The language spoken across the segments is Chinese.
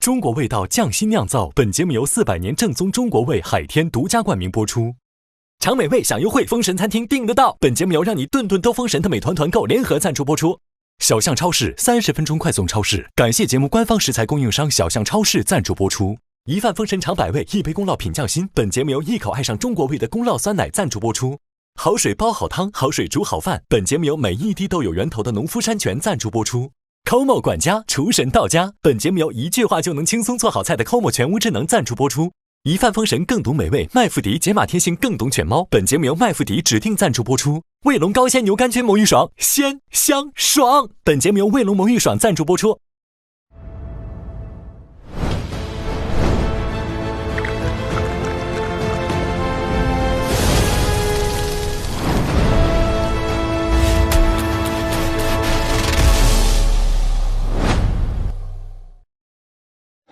中国味道匠心酿造，本节目由400年正宗中国味海天独家冠名播出。尝美味享优惠，封神餐厅订得到。本节目由让你顿顿都封神的美团团购联合赞助播出。小象超市30分钟快送超市，感谢节目官方食材供应商小象超市赞助播出。一饭封神尝百味，一杯宫酪品匠心。本节目由一口爱上中国味的宫酪酸奶赞助播出。好水煲好汤，好水煮好饭。本节目由每一滴都有源头的农夫山泉赞助播出。Como 管家厨神到家，本节目由一句话就能轻松做好菜的 Como 全屋智能赞助播出。一饭封神更懂美味，麦麸迪解码贴心更懂犬猫，本节目由麦麸迪指定赞助播出。卫龙高鲜牛肝菌魔芋爽，鲜香爽，本节目由卫龙魔芋爽赞助播出。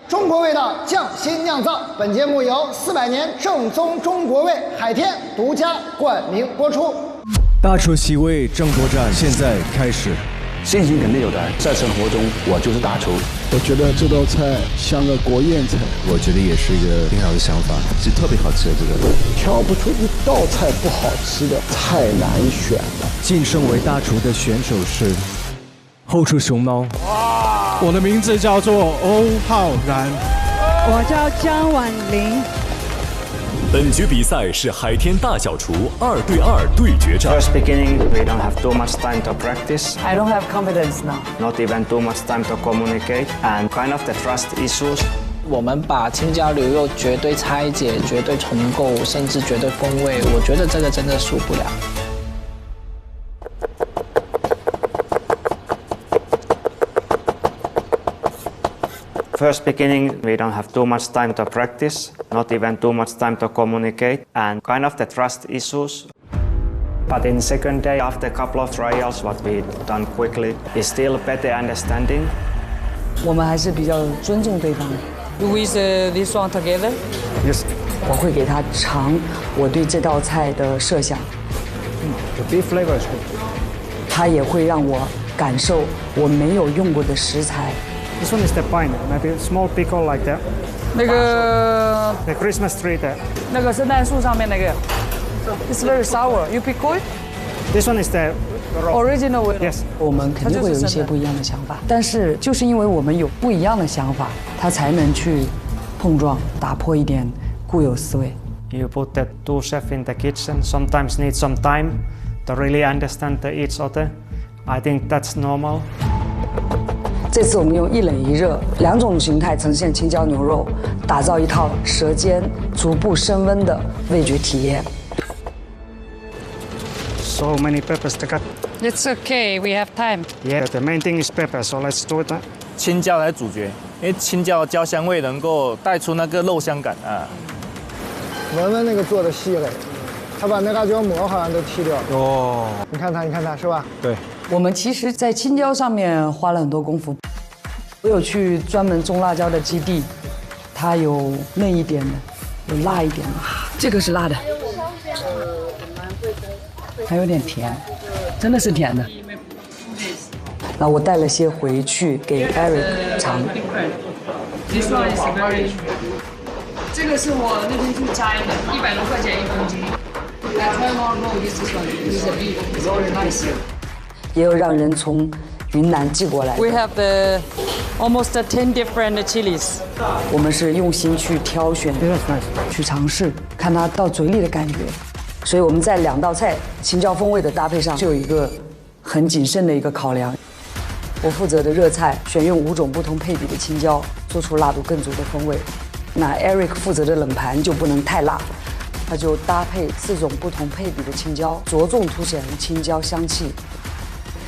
中国味道匠心酿造，本节目由400年正宗中国味海天独家冠名播出。大厨席位争夺战现在开始，信心肯定有的，在生活中我就是大厨。我觉得这道菜像个国宴菜，我觉得也是一个挺好的想法，是特别好吃的这个。挑不出一道菜不好吃的，太难选了。晋升为大厨的选手是后厨熊猫。我的名字叫做欧浩然，我叫江婉玲。本局比赛是海天大小厨2对2对决战。First beginning, we don't have too much time to practice. I don't have confidence now. Not even too much time to communicate, and kind of the trust issues. 我们把青椒牛肉绝对拆解、绝对重构，甚至绝对风味，我觉得这个真的输不了。First beginning, we don't have too much time to practice, not even too much time to communicate, and kind of the trust issues. But in second day, after a couple of trials, what we done quickly is still better understanding. 我们还是比较尊重对方。Do we say this one together? Yes. 我会给他尝我对这道菜的设想。The beef flavor is good. 他也会让我感受我没有用过的食材。This one is the pine, maybe a small pickle like that. 那个 The Christmas tree there. 那个圣诞树上面那个 ，It's very sour. You pickle it? This one is the Original way. Yes. 我们肯定会有一些不一样的想法，但是就是因为我们有不一样的想法，他才能去碰撞，打破一点固有思维。You put the two chefs in the kitchen. Sometimes need some time to really understand each other. I think that's normal. 这次我们用一冷一热2种形态呈现青椒牛肉，打造一套舌尖逐步升温的味觉体验。So many peppers to cut. It's okay. We have time. Yeah, the main thing is pepper, so let's do it. 青椒才是主角，因为青椒的焦香味能够带出那个肉香感啊。文文那个做的细嘞，他把那辣椒膜好像都剔掉了。哦，你看他是吧？对，我们其实，在青椒上面花了很多功夫。我有去专门种辣椒的基地，它有嫩一点的，有辣一点的。这个是辣的，还有点甜，真的是甜的。那我带了些回去给 Eric 尝。This one is very. 这个是我那天去摘的，100多块钱1公斤。I try more more this one. This is a beef. It's very nice. 也有让人从云南寄过来的。 We have the almost 10 different chilies. 我们是用心去挑选，去尝试，看它到嘴里的感觉。所以我们在2道菜青椒风味的搭配上，就有一个很谨慎的一个考量。我负责的热菜选用5种不同配比的青椒，做出辣度更足的风味。那 Eric 负责的冷盘就不能太辣，他就搭配4种不同配比的青椒，着重凸显青椒香气。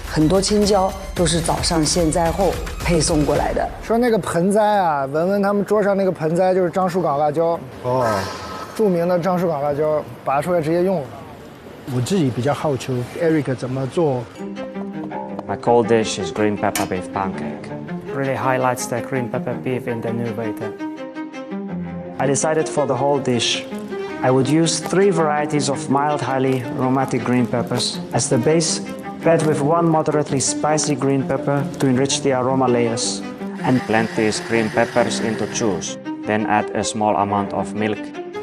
很多青椒都是早上现摘后配送过来的。说那个盆栽啊，文文他们桌上那个盆栽就是樟树港辣椒哦，著名的樟树港辣椒，拔出来直接用了。我自己比较好奇 Eric 怎么做。My cold dish is green pepper beef pancake. Really highlights the green pepper beef in the new way there. I decided for the whole dish, I would use 3 varieties of mild, highly aromatic green peppers as the base, paired with 1 moderately spicy green pepper to enrich the aroma layers. and blend these green peppers into juice. Then add a small amount of milk.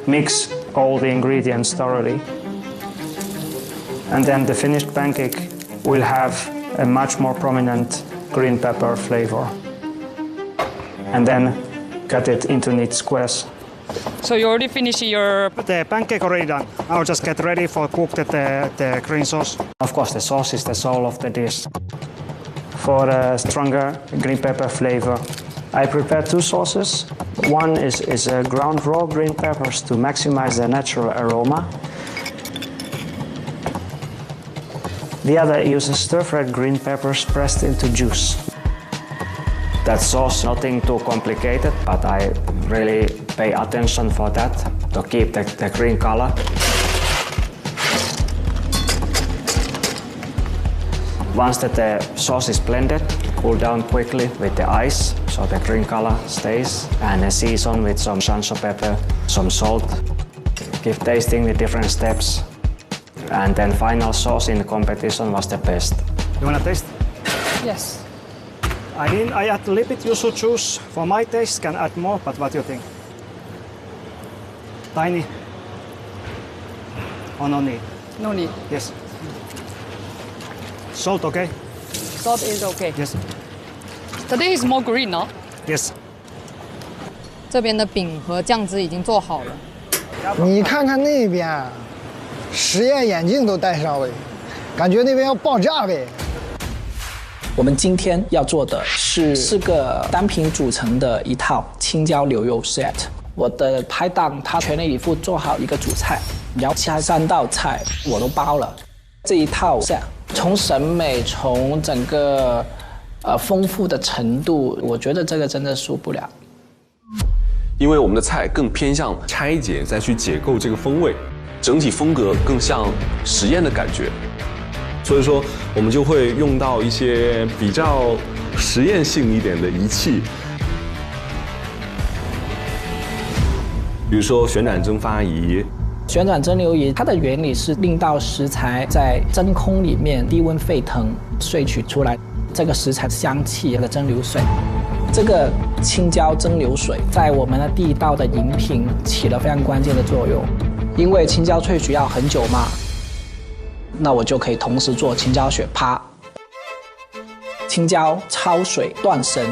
Mix all the ingredients thoroughly. And then the finished pancake will have a much more prominent green pepper flavor. And then cut it into neat squares. So you already finished your... The pancake already done. I'll just get ready for cook the green sauce. Of course, the sauce is the soul of the dish. For a stronger green pepper flavor, I prepare 2 sauces. One is ground raw green peppers to maximize the natural aroma. The other uses stir-fried green peppers pressed into juice. That sauce, nothing too complicated, but I really pay attention for that to keep the green color. Once that the sauce is blended, cool down quickly with the ice so the green color stays, and season with some sansho pepper, some salt. Give tasting with different steps, and then final sauce in the competition was the best. You wanna taste? Yes. I add a little bit, you should choose. For my taste, can add more, but what do you think? Tiny? Or no need? No need. Yes. Salt, okay? Salt is okay. Yes. Today is more green, no? Yes. 这边的饼和酱汁已经做好了。你看看那边，实验眼镜都戴上了，感觉那边要爆炸呗。我们今天要做的是4个单品组成的一套青椒牛肉 set。我的拍档他全力以赴做好一个主菜，然后其他3道菜我都包了。这一套 set 从审美，从整个丰富的程度，我觉得这个真的输不了。因为我们的菜更偏向拆解，再去解构这个风味，整体风格更像实验的感觉。所以说，我们就会用到一些比较实验性一点的仪器，比如说旋转蒸发仪。旋转蒸馏仪，它的原理是令到食材在真空里面低温沸腾萃取出来这个食材香气的蒸馏水。这个青椒蒸馏水在我们的第1道的饮品起了非常关键的作用，因为青椒萃取要很久嘛，那我就可以同时做青椒雪趴、青椒焯水断生、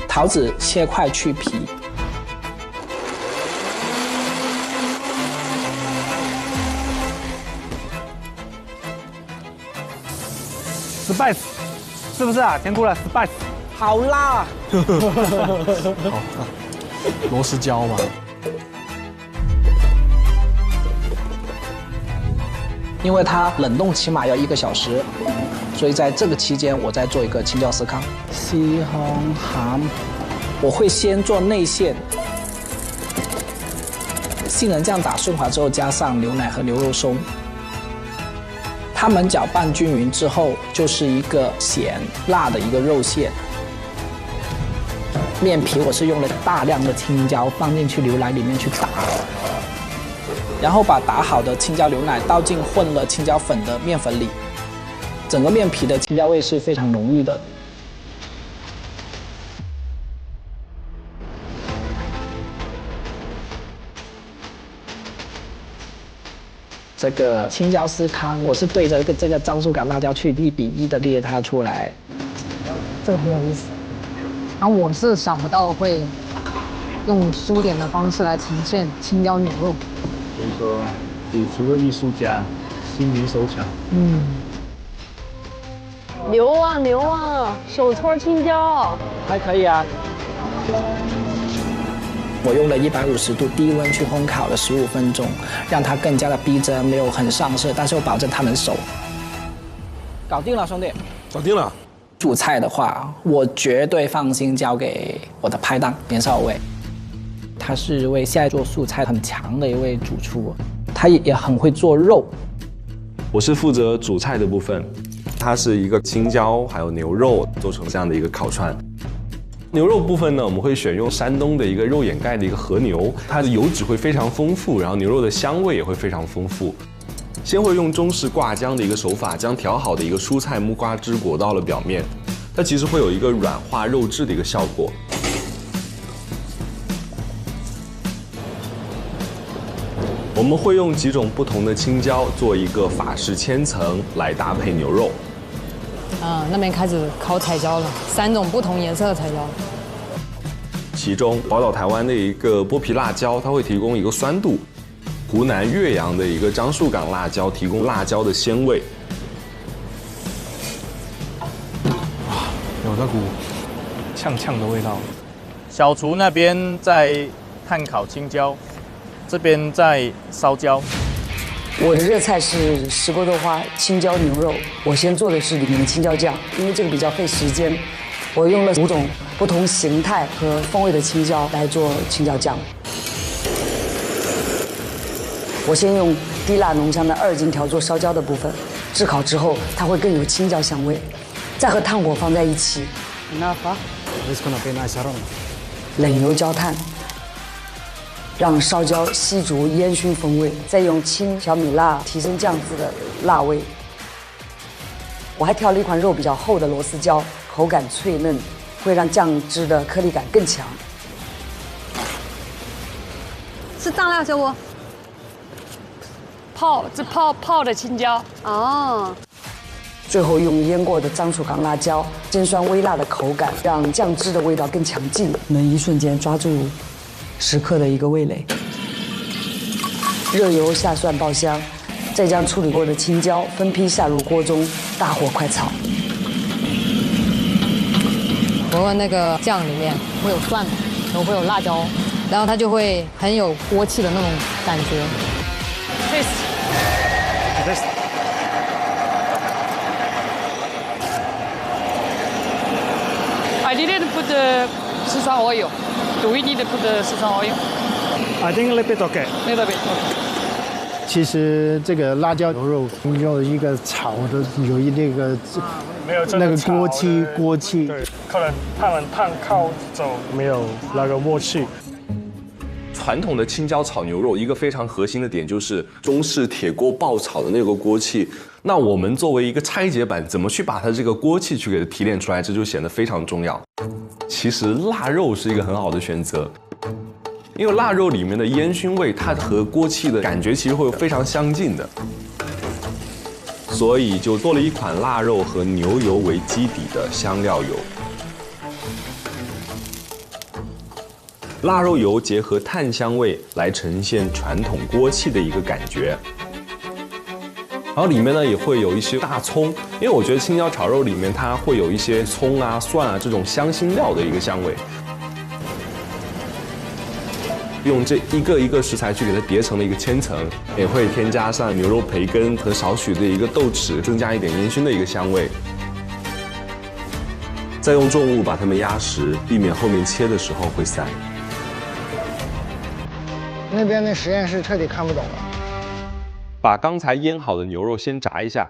桃子切块去皮。Spice， 是不是啊？甜苦了 ，Spice。好辣！好，螺丝椒嘛。因为它冷冻起码要1个小时，所以在这个期间我再做一个青椒司康。西红柿，我会先做内馅，杏仁酱打顺滑之后，加上牛奶和牛肉松。它们搅拌均匀之后，就是一个咸辣的一个肉馅。面皮我是用了大量的青椒放进去牛奶里面去打，然后把打好的青椒牛奶倒进混了青椒粉的面粉里，整个面皮的青椒味是非常浓郁的。这个青椒司康，我是对着这个樟树港辣椒去1比1的列它出来，这个很有意思。然后我是想不到会用苏联的方式来呈现青椒牛肉。所以说，你除了艺术家，心灵手巧。牛啊牛啊，手搓青椒，还可以啊。我用了150度低温去烘烤了15分钟，让它更加的逼真，没有很上色，但是我保证它能熟。搞定了，兄弟。搞定了。主菜的话，我绝对放心交给我的拍档年少伟，他是一位现在做素菜很强的一位主厨，他也很会做肉。我是负责主菜的部分，它是一个青椒还有牛肉做成这样的一个烤串。牛肉部分呢，我们会选用山东的一个肉眼盖的一个和牛，它的油脂会非常丰富，然后牛肉的香味也会非常丰富。先会用中式挂浆的一个手法，将调好的一个蔬菜木瓜汁裹到了表面，它其实会有一个软化肉质的一个效果。我们会用几种不同的青椒做一个法式千层来搭配牛肉。那边开始烤彩椒了，3种不同颜色的彩椒。其中宝岛台湾的一个剥皮辣椒，它会提供一个酸度；湖南岳阳的一个樟树港辣椒提供辣椒的鲜味。有那股呛呛的味道。小厨那边在炭烤青椒。这边在烧椒。我的热菜是石锅豆花青椒牛肉，我先做的是里面的青椒酱，因为这个比较费时间，我用了5种不同形态和风味的青椒来做青椒酱。我先用低辣浓香的2荆条做烧焦的部分，炙烤之后它会更有青椒香味，再和炭火放在一起。冷油焦炭。让烧焦吸足烟熏风味，再用青小米辣提升酱汁的辣味。我还挑了一款肉比较厚的螺丝椒，口感脆嫩，会让酱汁的颗粒感更强。是大辣椒哦，泡的青椒哦。最后用腌过的樟树港辣椒，尖酸微辣的口感，让酱汁的味道更强劲，能一瞬间抓住食客的一个味蕾。热油下蒜爆香，再将处理过的青椒分批下入锅中，大火快炒。闻闻那个酱里面会有蒜，然后会有辣椒，然后它就会很有锅气的那种感觉。I didn't put the Sichuan oil. Do we need to put the Sichuan oil? I think a little bit okay. Little bit. Okay. 其实这个辣椒牛肉有一个炒的，有一那个没有那个锅气，对，可能他们炭靠走没有那个默契。传统的青椒炒牛肉，一个非常核心的点就是中式铁锅爆炒的那个锅气。那我们作为一个拆解版，怎么去把它这个锅气去给它提炼出来，这就显得非常重要。其实腊肉是一个很好的选择，因为腊肉里面的烟熏味，它和锅气的感觉其实会非常相近的，所以就做了一款腊肉和牛油为基底的香料油。腊肉油结合炭香味来呈现传统锅气的一个感觉，然后里面呢也会有一些大葱，因为我觉得青椒炒肉里面它会有一些葱啊、蒜啊这种香辛料的一个香味。用这一个一个食材去给它叠成了一个千层，也会添加上牛肉培根和少许的一个豆豉，增加一点烟熏的一个香味。再用重物把它们压实，避免后面切的时候会散。那边的实验室彻底看不懂了。把刚才腌好的牛肉先炸一下，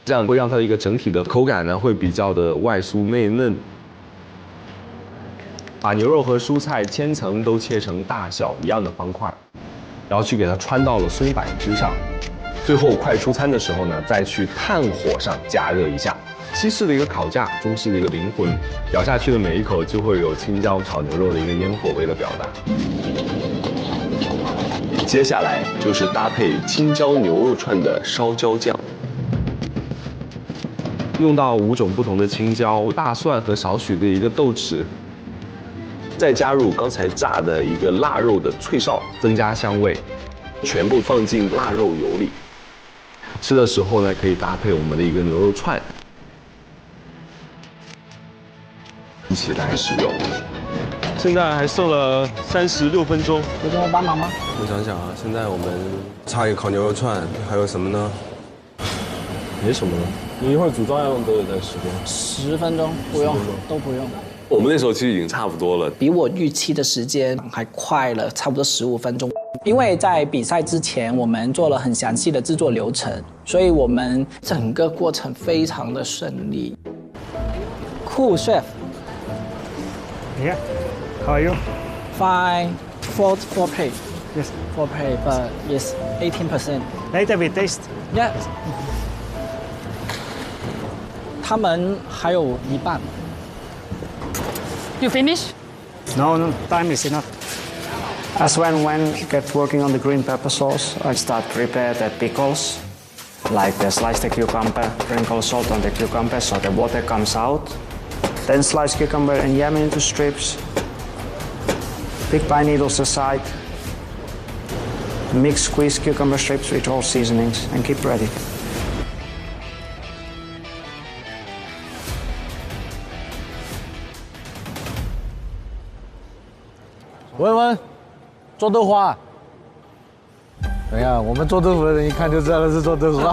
这样会让它的一个整体的口感呢会比较的外酥内嫩。把牛肉和蔬菜千层都切成大小一样的方块，然后去给它穿到了松柏之上。最后快出餐的时候呢，再去炭火上加热一下。西式的一个烤架，中式的一个灵魂，咬下去的每一口就会有青椒炒牛肉的一个烟火味的表达。接下来就是搭配青椒牛肉串的烧椒酱，用到5种不同的青椒、大蒜和少许的一个豆豉，再加入刚才炸的一个腊肉的脆哨，增加香味，全部放进腊肉油里。吃的时候呢，可以搭配我们的一个牛肉串。一起来使用。现在还剩了36分钟，有跟我帮忙吗？我想想啊，现在我们差一个烤牛肉串，还有什么呢？没什么了。你一会儿组装要用多久的时间？10分钟，不用，都不用。我们那时候其实已经差不多了，比我预期的时间还快了，差不多15分钟。因为在比赛之前，我们做了很详细的制作流程，所以我们整个过程非常的顺利。Cool chef. Yeah. How are you? Fine. 4 plate. Yes. 4 plate, but yes, 18%. Later we taste. Yeah. 他们还有一半。You finish? No, time is enough. As when get working on the green pepper sauce, I start prepare the pickles, like slice the cucumber, sprinkle salt on the cucumber so the water comes out. Then slice cucumber and yam into strips. Pick pine needles aside. Mix squeezed cucumber strips with all seasonings and keep ready. 文文，做豆花。等一下，我们做豆腐的人一看就知道他是做豆花。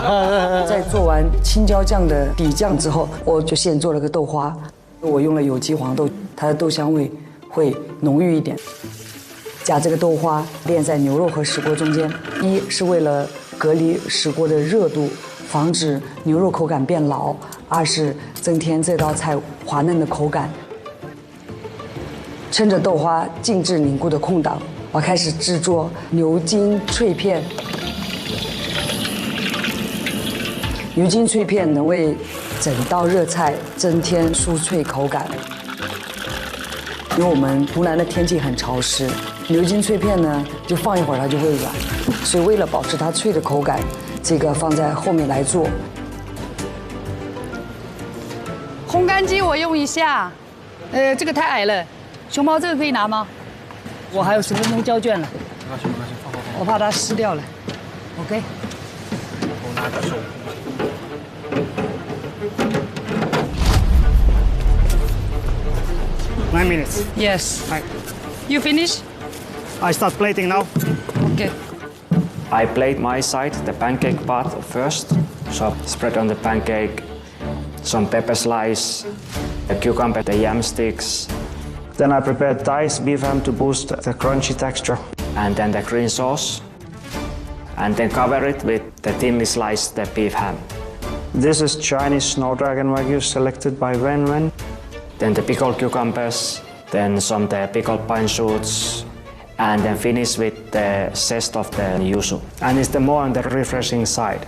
在做完青椒酱的底酱之后，我就现做了个豆花。我用了有机黄豆，它的豆香味会浓郁一点。加这个豆花垫在牛肉和石锅中间，一是为了隔离石锅的热度，防止牛肉口感变老；二是增添这道菜滑嫩的口感。趁着豆花静置凝固的空档，我开始制作牛筋脆片。牛筋脆片能为整道热菜增添酥脆口感。因为我们湖南的天气很潮湿，牛筋脆片呢就放一会儿它就会软，所以为了保持它脆的口感，这个放在后面来做。烘干机我用一下，这个太矮了。熊猫，这个可以拿吗？我还有10分钟交卷了。行，我怕它湿掉了。OK。我拿个手。9 minutes. Yes. Right. You finish? I start plating now. Okay. I plate my side, the pancake part first. So spread on the pancake some pepper slice, the cucumber, the yam sticks. Then I prepare diced beef ham to boost the crunchy texture. And then the green sauce. And then cover it with the thinly sliced the beef ham. This is Chinese snow dragon wagyu selected by Wen Wen. Then the pickled cucumbers, then some the pickled pine shoots, and then finish with the zest of the yuzu. And it's the more on the refreshing side.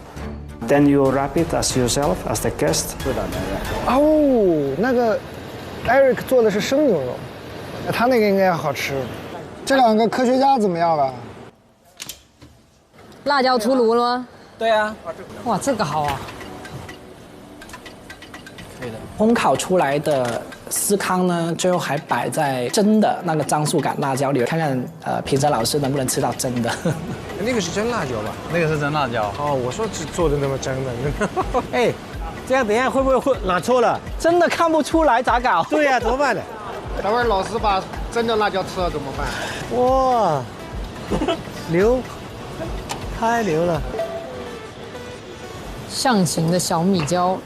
Then you wrap it as yourself, as the guest. 哦，那个 Eric 做的是生牛肉，他那个应该好吃。这两个科学家怎么样了？辣椒出炉了吗？对啊。哇，这个好啊。可以的。烘烤出来的司康呢，最后还摆在蒸的那个樟树杆辣椒里，看看评审老师能不能吃到真的。那个是真辣椒吧？那个是真辣椒。哦，我说只做的那么真的。哎，这样等一下会不会拿错了？真的看不出来咋搞？对呀，怎么办呢？待会儿老师把真的辣椒吃了怎么办？哇，牛，太牛了！象形的小米椒。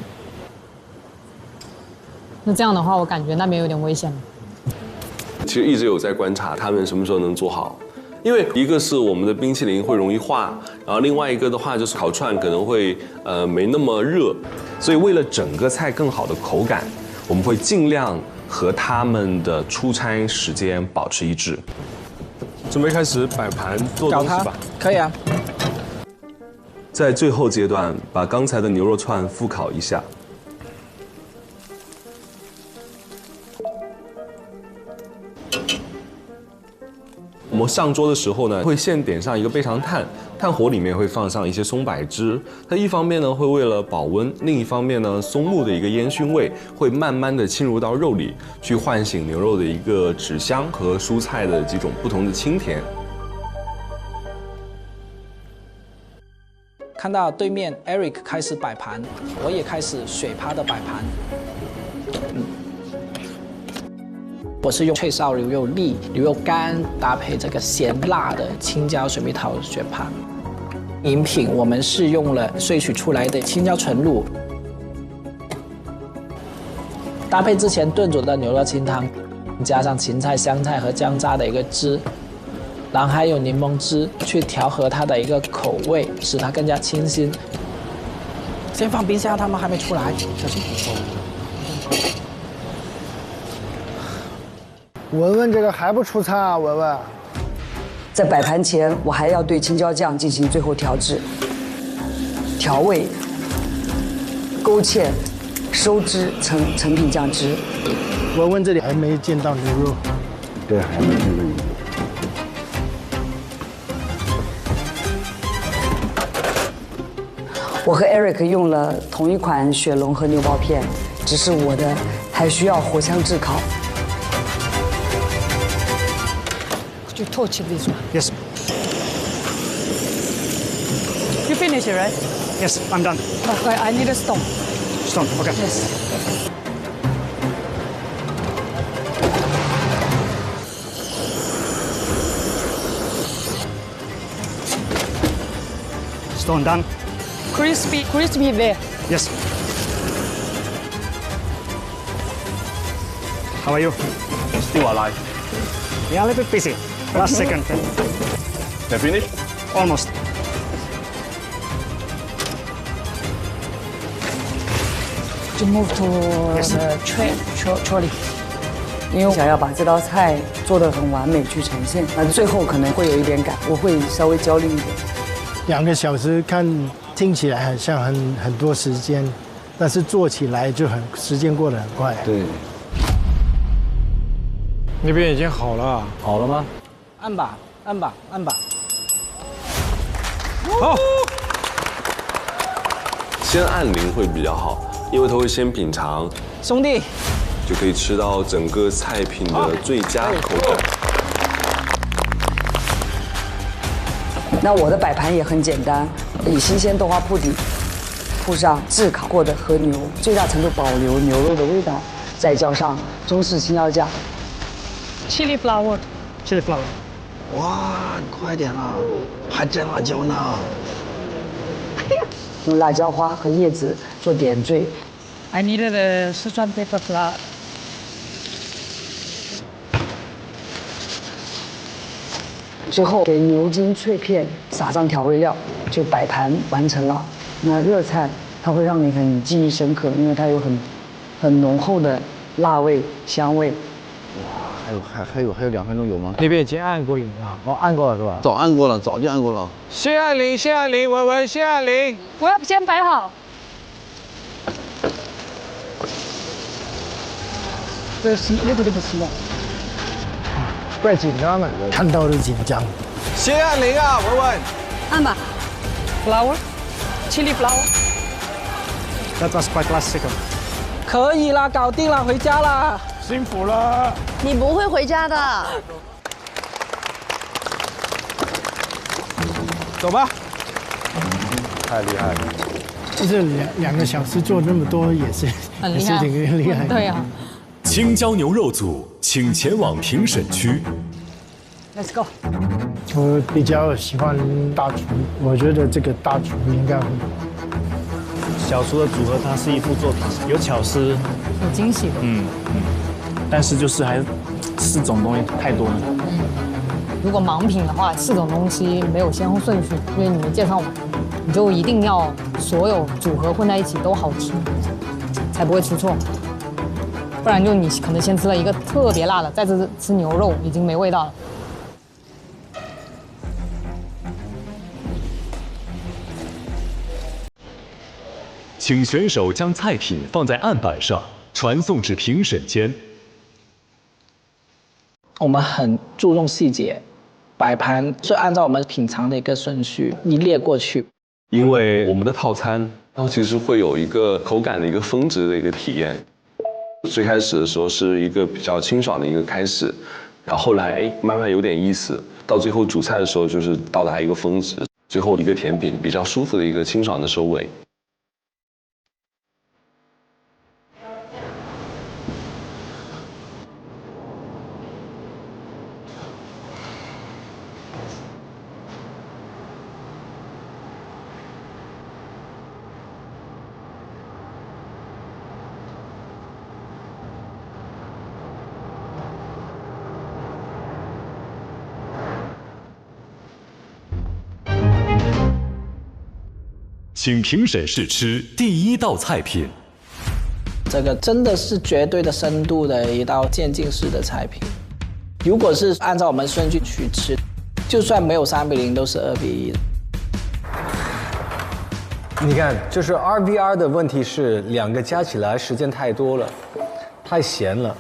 那这样的话，我感觉那边有点危险了。其实一直有在观察他们什么时候能做好，因为一个是我们的冰淇淋会容易化，然后另外一个的话就是烤串可能会没那么热，所以为了整个菜更好的口感，我们会尽量和他们的出餐时间保持一致。准备开始摆盘做东西吧。可以啊。在最后阶段，把刚才的牛肉串复烤一下。我们上桌的时候呢，会先点上一个备长炭，炭火里面会放上一些松柏枝。它一方面呢会为了保温，另一方面呢松木的一个烟熏味会慢慢的侵入到肉里，去唤醒牛肉的一个脂香和蔬菜的几种不同的清甜。看到对面 Eric 开始摆盘，我也开始水趴的摆盘。我是用脆烧牛肉粒、牛肉干搭配这个咸辣的青椒水蜜桃雪帕。饮品我们是用了萃取出来的青椒纯露，搭配之前炖煮的牛肉清汤，加上芹菜、香菜和姜渣的一个汁，然后还有柠檬汁去调和它的一个口味，使它更加清新。先放冰箱，他们还没出来，小心。文文这个还不出餐啊，文文。在摆盘前，我还要对青椒酱进行最后调制。调味、勾芡、收汁成品酱汁。文文这里还没见到牛肉，对，还没见到牛肉。我和 Eric 用了同一款雪龙和牛薄片，只是我的还需要火枪炙烤。Could you torch this one? Yes. You finish it, right? Yes, I'm done. Okay, I need a stone. Stone, okay. Yes. Stone done. Crispy there. Yes. How are you? Still alive. Yeah, a little bit busy. Last second. They finished? Almost. To move to the trolley. 因为我想要把这道菜做得很完美去呈现，最后可能会有一点赶，我会稍微焦虑一点。2个小时听起来很像很多时间，但是做起来就时间过得很快。对。那边已经好了，好了吗？按吧，按吧，按吧。好。先按铃会比较好，因为它会先品尝，兄弟，就可以吃到整个菜品的最佳口感。那我的摆盘也很简单，以新鲜豆花铺底，铺上炙烤过的和牛，最大程度保留牛肉的味道，再浇上中式青椒酱。Chili flower. Chili flower. 哇，快点啊，还蘸辣椒呢。用辣椒花和叶子做点缀。I needed a Sichuan pepper flower. 最后给牛筋脆片撒上调味料，就摆盘完成了。那热菜它会让你很记忆深刻，因为它有很浓厚的辣味、香味。还有2分钟有吗？那边已经按过铃了，哦，按过了是吧？早按过了，早就按过了。先按铃，先按铃，文文先按铃。我要先摆好。这是little bit small。怪紧张的，看到就紧张。先按铃啊，文文。按吧。Flower. Chili flower. That was quite last second. 可以啦，搞定了，回家啦。辛苦了。你不会回家的。走吧。太厉害了。这2个小时做那么多也是挺厉害的。对呀。青椒牛肉组，请前往评审区。Let's go。我比较喜欢大厨，我觉得这个大厨应该会。小厨的组合，它是一幅作品，有巧思，有惊喜的。但是就是还4种东西太多了。如果盲品的话，4种东西没有先后顺序，因为你没介绍完，你就一定要所有组合混在一起都好吃，才不会出错。不然就你可能先吃了一个特别辣的，再吃牛肉已经没味道了。请选手将菜品放在案板上，传送至评审间。我们很注重细节，摆盘是按照我们品尝的一个顺序一列过去。因为我们的套餐它其实会有一个口感的一个峰值的一个体验。最开始的时候是一个比较清爽的一个开始，然后后来慢慢有点意思，到最后主菜的时候就是到达一个峰值，最后一个甜品比较舒服的一个清爽的收尾。请评审试吃第1道菜品。这个真的是绝对的深度的一道渐进式的菜品。如果是按照我们顺序去吃，就算没有3比0，都是2比1的。你看，就是 RVR 的问题是两个加起来时间太多了，太咸了。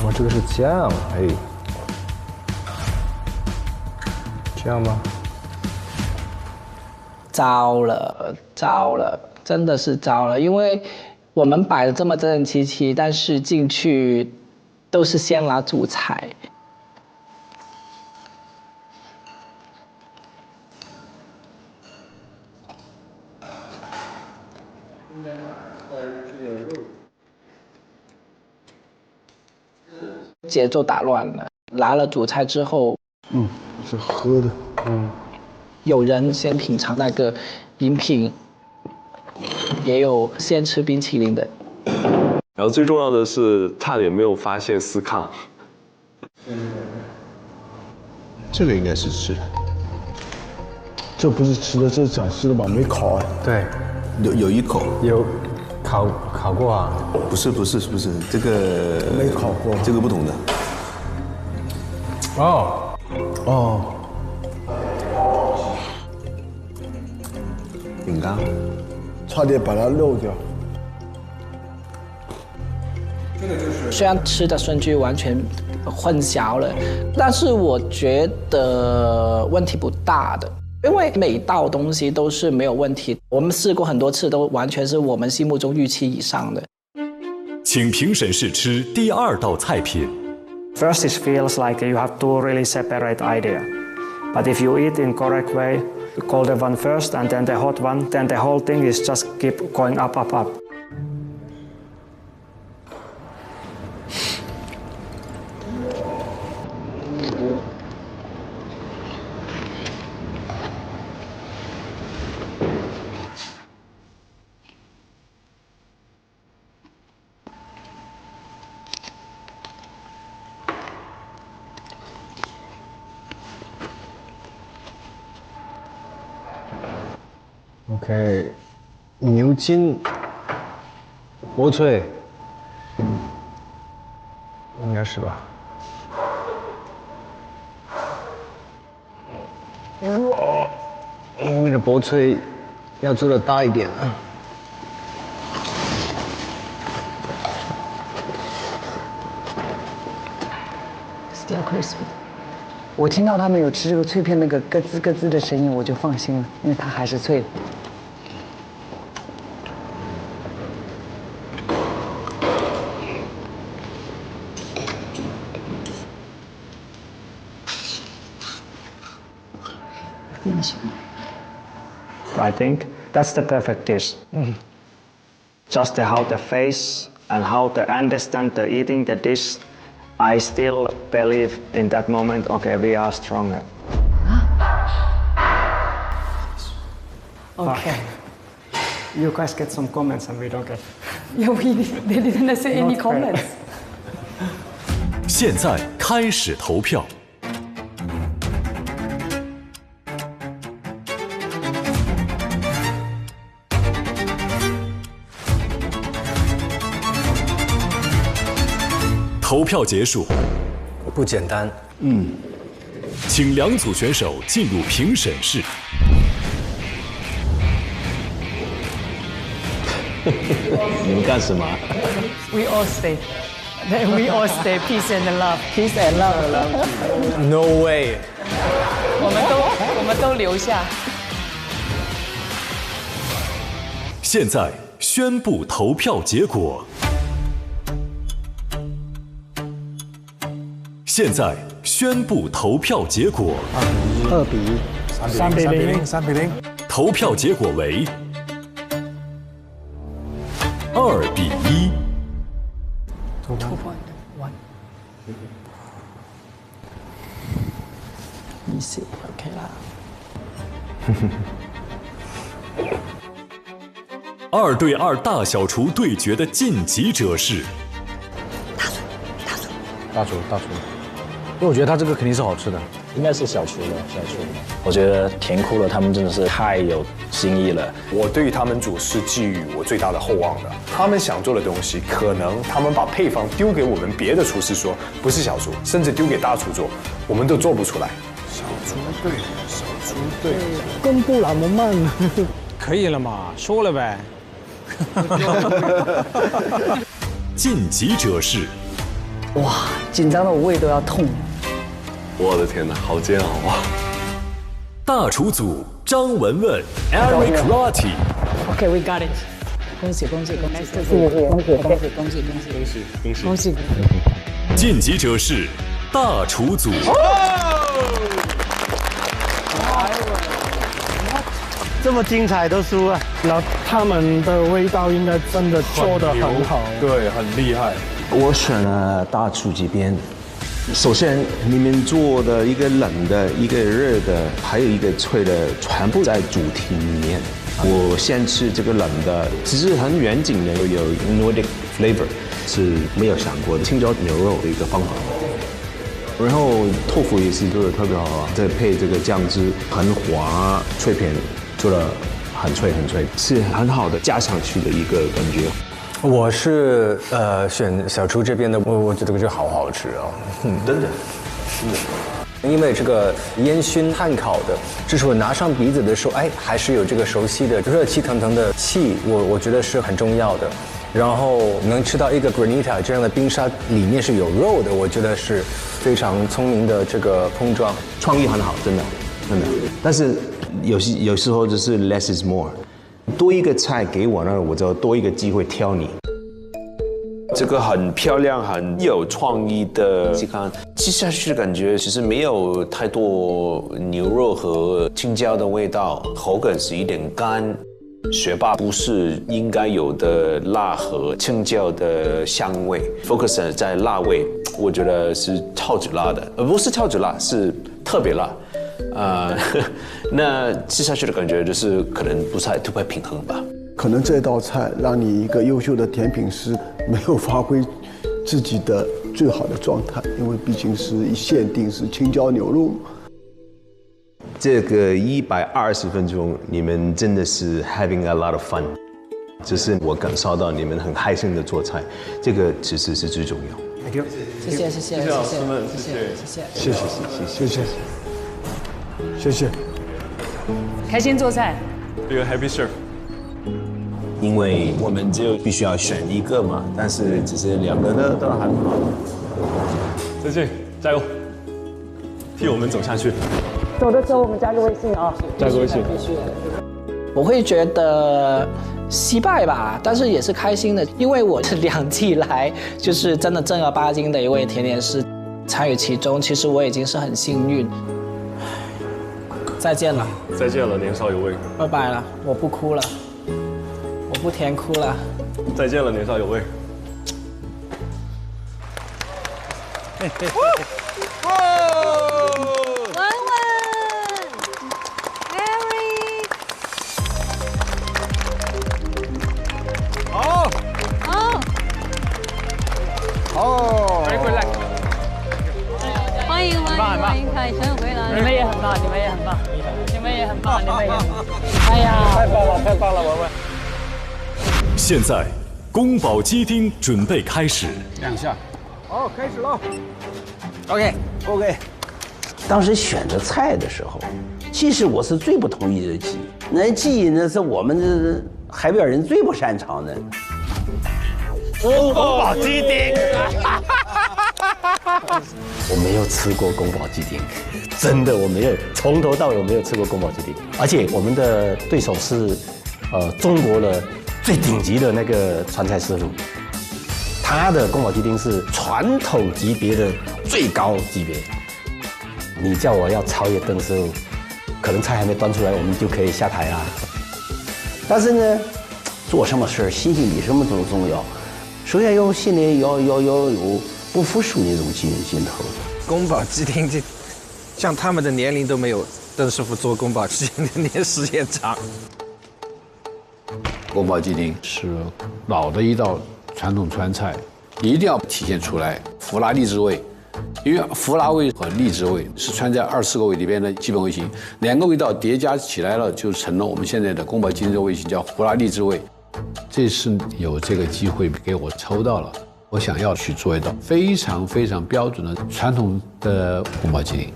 哇，这个是酱，哎，这样吗？糟了，糟了，真的是糟了，因为我们摆的这么整整齐齐，但是进去都是先拿主菜。节奏打乱了，拿了主菜之后，是喝的，有人先品尝那个饮品，也有先吃冰淇淋的。然后最重要的是，差点没有发现司康。这个应该是吃的，这不是吃的，这是展示的吧？没烤哎。对，有一口。有烤过啊？不是，这个没烤过，这个不同的。哦，饼干，差点把它漏掉。虽然吃的顺序完全混淆了，但是我觉得问题不大的，因为每道东西都是没有问题。我们试过很多次，都完全是我们心目中预期以上的。请评审试吃第2道菜品。First, it feels like you have two really separate ideas. But if you eat in correct way, the colder one first and then the hot one, then the whole thing is just keep going up. OK， 牛筋、薄脆，应该是吧？因为这薄脆要做的大一点啊。Still crispy。我听到他们有吃这个脆片那个咯吱咯吱的声音，我就放心了，因为它还是脆的。I think that's the perfect dish. Just how the face and how the understand the eating the dish, I still believe in that moment, okay, we are stronger. Okay. You guys get some comments and we don't get. Yeah, they didn't say any comments. 现在开始投票。投票结束，不简单。请2组选手进入评审室。你们干什么 We all stay. We all stay. Peace and love. Peace and love. ？No way！ 我们都留下。现在宣布投票结果。现在宣布投票结果。2比1， 3比0。投票结果为2比1。Easy, OK 啦。2对2大小厨对决的晋级者是大厨，因为我觉得它这个肯定是好吃的。应该是小厨的，我觉得甜哭了，他们真的是太有新意了。我对于他们组是寄予我最大的厚望的。他们想做的东西，可能他们把配方丢给我们别的厨师说不是小厨，甚至丢给大厨做，我们都做不出来。小猪队，跟布朗的慢，可以了嘛？说了呗。晋级者是，哇，紧张的我胃都要痛。我的天哪，好煎熬啊！大厨组张文文 Eric Rotti。OK, we got it。恭喜！晋级者是大厨组。这么精彩都输了，然后他们的味道应该真的做得很好，对，很厉害。我选了大厨这边。首先，你们做的一个冷的、一个热的，还有一个脆的，全部在主题里面。我先吃这个冷的，只是很远景的，有 Nordic flavor， 是没有想过的青椒牛肉的一个方法。然后豆腐也是做的特别好，再配这个酱汁，很滑，脆片做的很脆，是很好的加上去的一个感觉。我是选小厨这边的，我觉得这个好好吃哦，真的。因为这个烟熏炭烤的，就是我拿上鼻子的时候，哎，还是有这个熟悉的热气腾腾的气，我觉得是很重要的。然后能吃到一个 granita 这样的冰沙里面是有肉的，我觉得是非常聪明的这个碰撞，创意很好，真的。但是有时候就是 less is more， 多一个菜给我呢，我就多一个机会挑你。这个很漂亮、很有创意的鸡肝，吃下去的感觉其实没有太多牛肉和青椒的味道，口感是一点干。学霸不是应该有的辣和青椒的香味 ，focus 在辣味，我觉得是超级辣的，不是超级辣，是特别辣。那吃下去的感觉就是可能不太平衡吧。可能这道菜让你一个优秀的甜品师没有发挥自己的最好的状态，因为毕竟是限定是青椒牛肉。这个120分钟，你们真的是 having a lot of fun， 就是我感受到你们很开心的做菜，这个其实是最重要。Thank you， 谢谢老师们，谢谢，开心做菜。一个 happy chef。因为我们就必须要选一个嘛，但是只是两个都很好。再见，加油，替我们走下去。走的时候我们加个微信啊，加个微信。我会觉得失败吧，但是也是开心的，因为我是2季来就是真的正儿八经的一位甜点师，参与其中，其实我已经是很幸运。再见了，年少有为。拜拜了，我不哭了。我不甜哭了。再见了，年少有为。文，Eric， 好 ，Very good luck。欢迎，凯旋回来。你们也很棒。哎呀，太棒了，文文。现在，宫保鸡丁准备开始。2下，好，开始了。OK。当时选择菜的时候，其实我是最不同意的鸡。那鸡呢是我们这海边人最不擅长的。宫保鸡丁。我没有吃过宫保鸡丁，真的我没有，从头到尾我没有吃过宫保鸡丁。而且我们的对手是，中国的最顶级的那个川菜师傅，他的宫保鸡丁是传统级别的最高级别。你叫我要超越邓师傅，可能菜还没端出来，我们就可以下台啦。但是呢，做什么事心里什么都重要。首先要心里要有不服输那种劲头。宫保鸡丁这，像他们的年龄都没有邓师傅做宫保鸡丁的年时间长。宫保鸡丁是老的一道传统川菜，一定要体现出来福拉荔枝味。因为福拉味和荔枝味是川菜24个味里边的基本味型，2个味道叠加起来了，就成了我们现在的宫保鸡丁的味型，叫福拉荔枝味。这次有这个机会给我抽到了，我想要去做一道非常非常标准的传统的宫保鸡丁。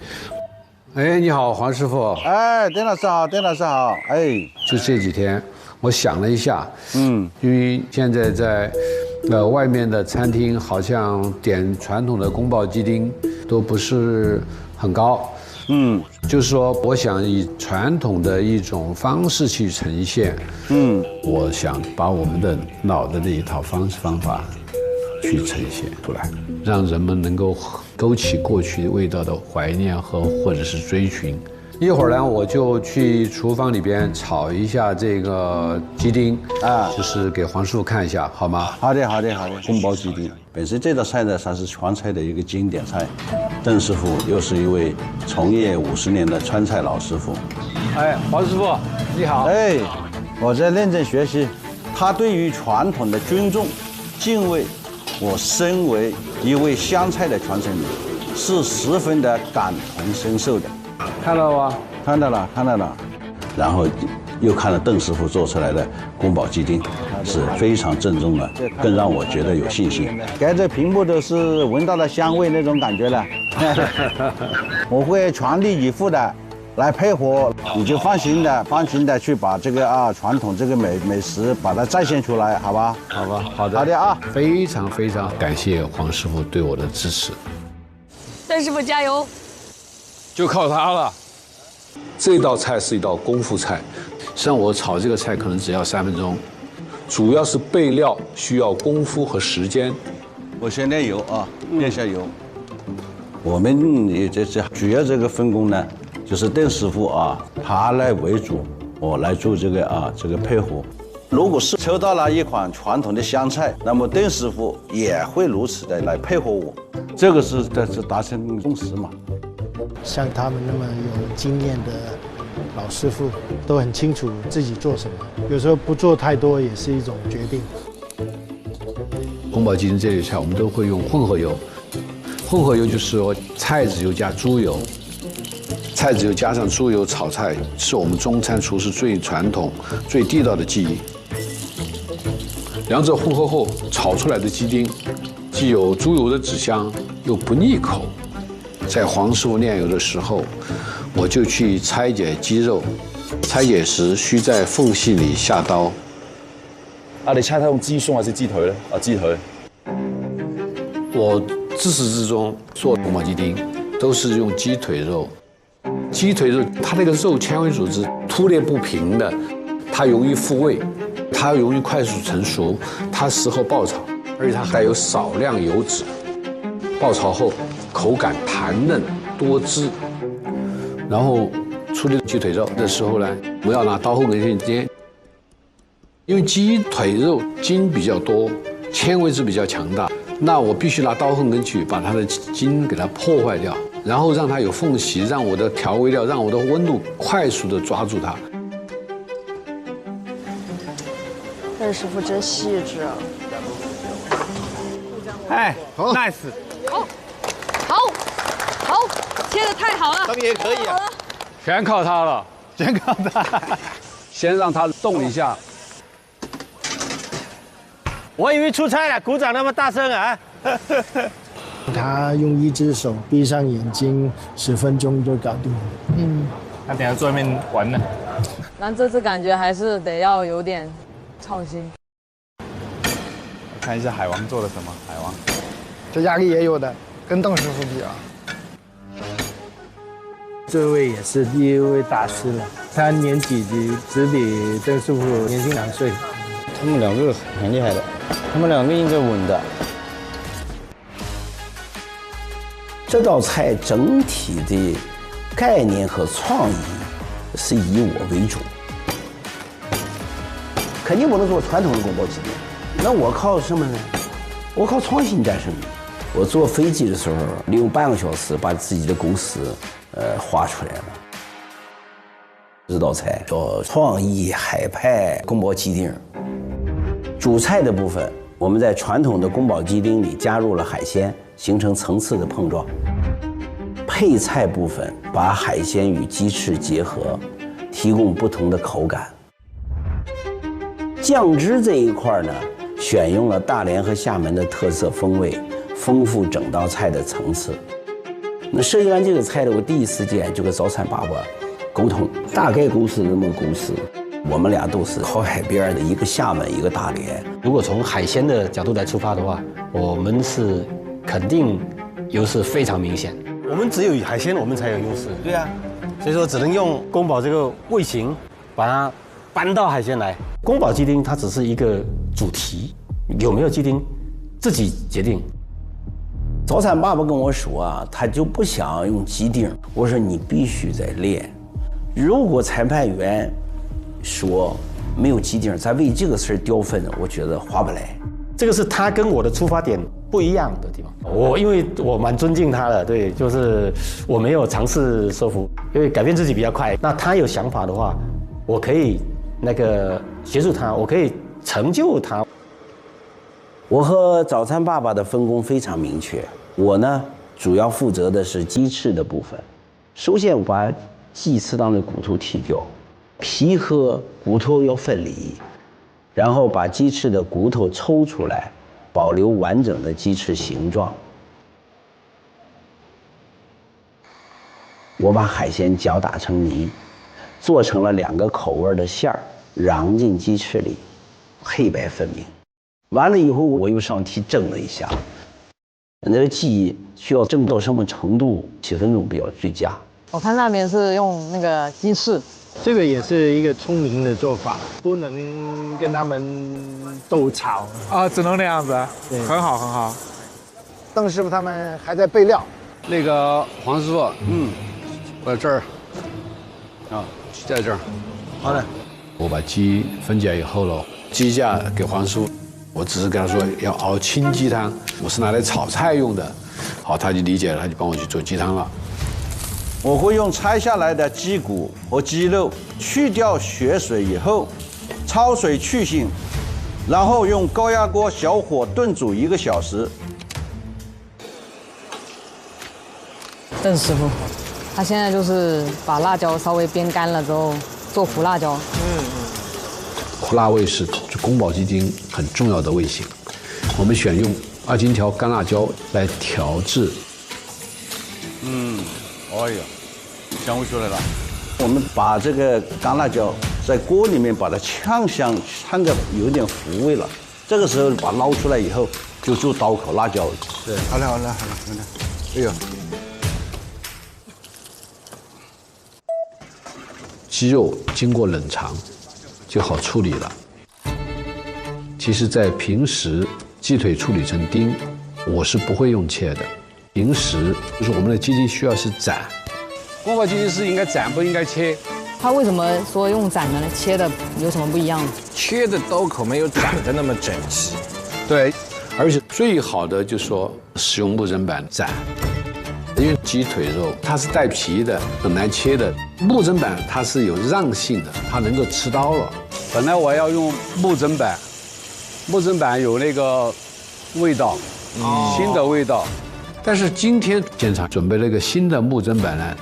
哎，你好，黄师傅。哎，丁老师好，丁老师好。哎，就这几天，我想了一下，因为现在在外面的餐厅好像点传统的宫保鸡丁都不是很高。就是说，我想以传统的一种方式去呈现。我想把我们的老的那一套方法去呈现出来，让人们能够勾起过去味道的怀念或者是追寻。一会儿呢，我就去厨房里边炒一下这个鸡丁啊，就是给黄师傅看一下，好吗？好的，好的，好的。宫保鸡丁本身这道菜呢，它是川菜的一个经典菜。邓师傅又是一位从业50年的川菜老师傅。哎，黄师傅，你好。哎，我在认真学习。他对于传统的尊重、敬畏，我身为一位湘菜的传承人，是十分的感同身受的。看到吗？看到了，看到了。然后又看了邓师傅做出来的宫保鸡丁，是非常正宗的，更让我觉得有信心。隔着屏幕都是闻到了香味那种感觉了。我会全力以赴的来配合，你就放心的去把这个传统这个美食把它再现出来，好吧？好吧，好的，好的啊！非常非常感谢黄师傅对我的支持。邓师傅加油！就靠它了。这道菜是一道功夫菜，实际上我炒这个菜可能只要3分钟，主要是备料需要功夫和时间。我先炼油啊，炼下油。我们也这主要这个分工呢，就是邓师傅啊，他来为主，我来做这个配合。如果是抽到了一款传统的湘菜，那么邓师傅也会如此的来配合我，这个是达成共识嘛。像他们那么有经验的老师傅，都很清楚自己做什么，有时候不做太多也是一种决定。宫保鸡丁这类菜我们都会用混合油，混合油就是说菜籽油加猪油，菜籽油加上猪油炒菜，是我们中餐厨师最传统、最地道的技艺。两者混合后炒出来的鸡丁，既有猪油的脂香，又不腻口。在黄师傅炼油的时候，我就去拆解鸡肉，拆解时需在缝隙里下刀。你猜他用鸡胸还是鸡腿呢？鸡腿。我自始至终做宫保鸡丁都是用鸡腿肉。鸡腿肉它那个肉纤维组织凸裂不平的，它容易复味，它容易快速成熟，它适合爆炒，而且它带有少量油脂。爆炒后口感弹嫩多汁。然后处理鸡腿肉的时候呢，我们要拿刀后跟去煎，因为鸡腿肉筋比较多，纤维质比较强大，那我必须拿刀后跟去把它的筋给它破坏掉，然后让它有缝隙，让我的调味料，让我的温度快速的抓住它。邓师傅真细致啊！哎，nice。好，切得太好了。咱们也可以啊，全靠它了，全靠它。先让它动一下。我以为出差了，鼓掌那么大声啊！他用一只手闭上眼睛10分钟就搞定了。他等下坐外面玩呢。但这次感觉还是得要有点创新。看一下海王做了什么，海王。这压力也有的，跟邓师傅比啊。这位也是第一位大师了，他年纪只比邓师傅年轻2岁。他们2个很厉害的，他们2个应该稳的。这道菜整体的概念和创意是以我为主，肯定不能做传统的宫保鸡丁。那我靠什么呢？我靠创新战胜。我坐飞机的时候，利用半个小时把自己的构思画出来了。这道菜叫创意海派宫保鸡丁。主菜的部分，我们在传统的宫保鸡丁里加入了海鲜，形成层次的碰撞。配菜部分把海鲜与鸡翅结合，提供不同的口感。酱汁这一块呢，选用了大连和厦门的特色风味，丰富整道菜的层次。那设计完这个菜呢，我第一时间就跟早餐爸爸沟通，大概故事那么故事。我们俩都是靠海边的，一个厦门，一个大连。如果从海鲜的角度来出发的话，我们是肯定优势非常明显。我们只有海鲜，我们才有优势。对啊，所以说只能用宫保这个味型，把它搬到海鲜来。宫保鸡丁它只是一个主题，有没有鸡丁自己决定。早餐爸爸跟我说啊，他就不想用鸡丁。我说你必须得练。如果裁判员说没有鸡丁，咱为这个事儿掉分，我觉得划不来。这个是他跟我的出发点不一样的地方。因为我蛮尊敬他的，对，就是我没有尝试说服，因为改变自己比较快。那他有想法的话，我可以协助他，我可以成就他。我和早餐爸爸的分工非常明确，我呢主要负责的是鸡翅的部分。首先我把鸡翅当的骨头剔掉，皮和骨头要分离，然后把鸡翅的骨头抽出来，保留完整的鸡翅形状。我把海鲜搅打成泥，做成了2个口味的馅儿，瓤进鸡翅里，黑白分明。完了以后，我又上屉蒸了一下。那个鸡需要蒸到什么程度？7分钟比较最佳。我看那边是用那个鸡翅，这个也是一个聪明的做法，不能跟他们斗吵啊，只能那样子，很好很好。邓师傅他们还在备料。那个黄师傅，我在这儿，在这儿。好的。我把鸡分解以后了，鸡架给黄师傅，我只是跟他说要熬清鸡汤，我是拿来炒菜用的。好，他就理解了，他就帮我去做鸡汤了。我会用拆下来的鸡骨和鸡肉去掉血水以后，焯水去腥，然后用高压锅小火炖煮1个小时。邓师傅，他现在就是把辣椒稍微煸干了之后做胡辣椒。胡辣味是宫保鸡丁很重要的味型，我们选用2荆条干辣椒来调制。哎呀，香味出来了。我们把这个干辣椒在锅里面把它呛香，呛得有点糊味了。这个时候把它捞出来以后，就做刀口辣椒。对，好了，哎呦，鸡肉经过冷藏就好处理了。其实，在平时鸡腿处理成丁，我是不会用切的。平时就是我们的鸡丁需要是斩，宫保鸡丁是应该斩，不应该切。他为什么说用斩的呢？切的有什么不一样？切的刀口没有斩的那么整齐。对，而且最好的就是说使用木砧板斩，因为鸡腿肉它是带皮的，很难切的。木砧板它是有韧性的，它能够吃刀了。本来我要用木砧板，木砧板有那个味道，新的味道。但是今天现场准备了一个新的木砧板呢，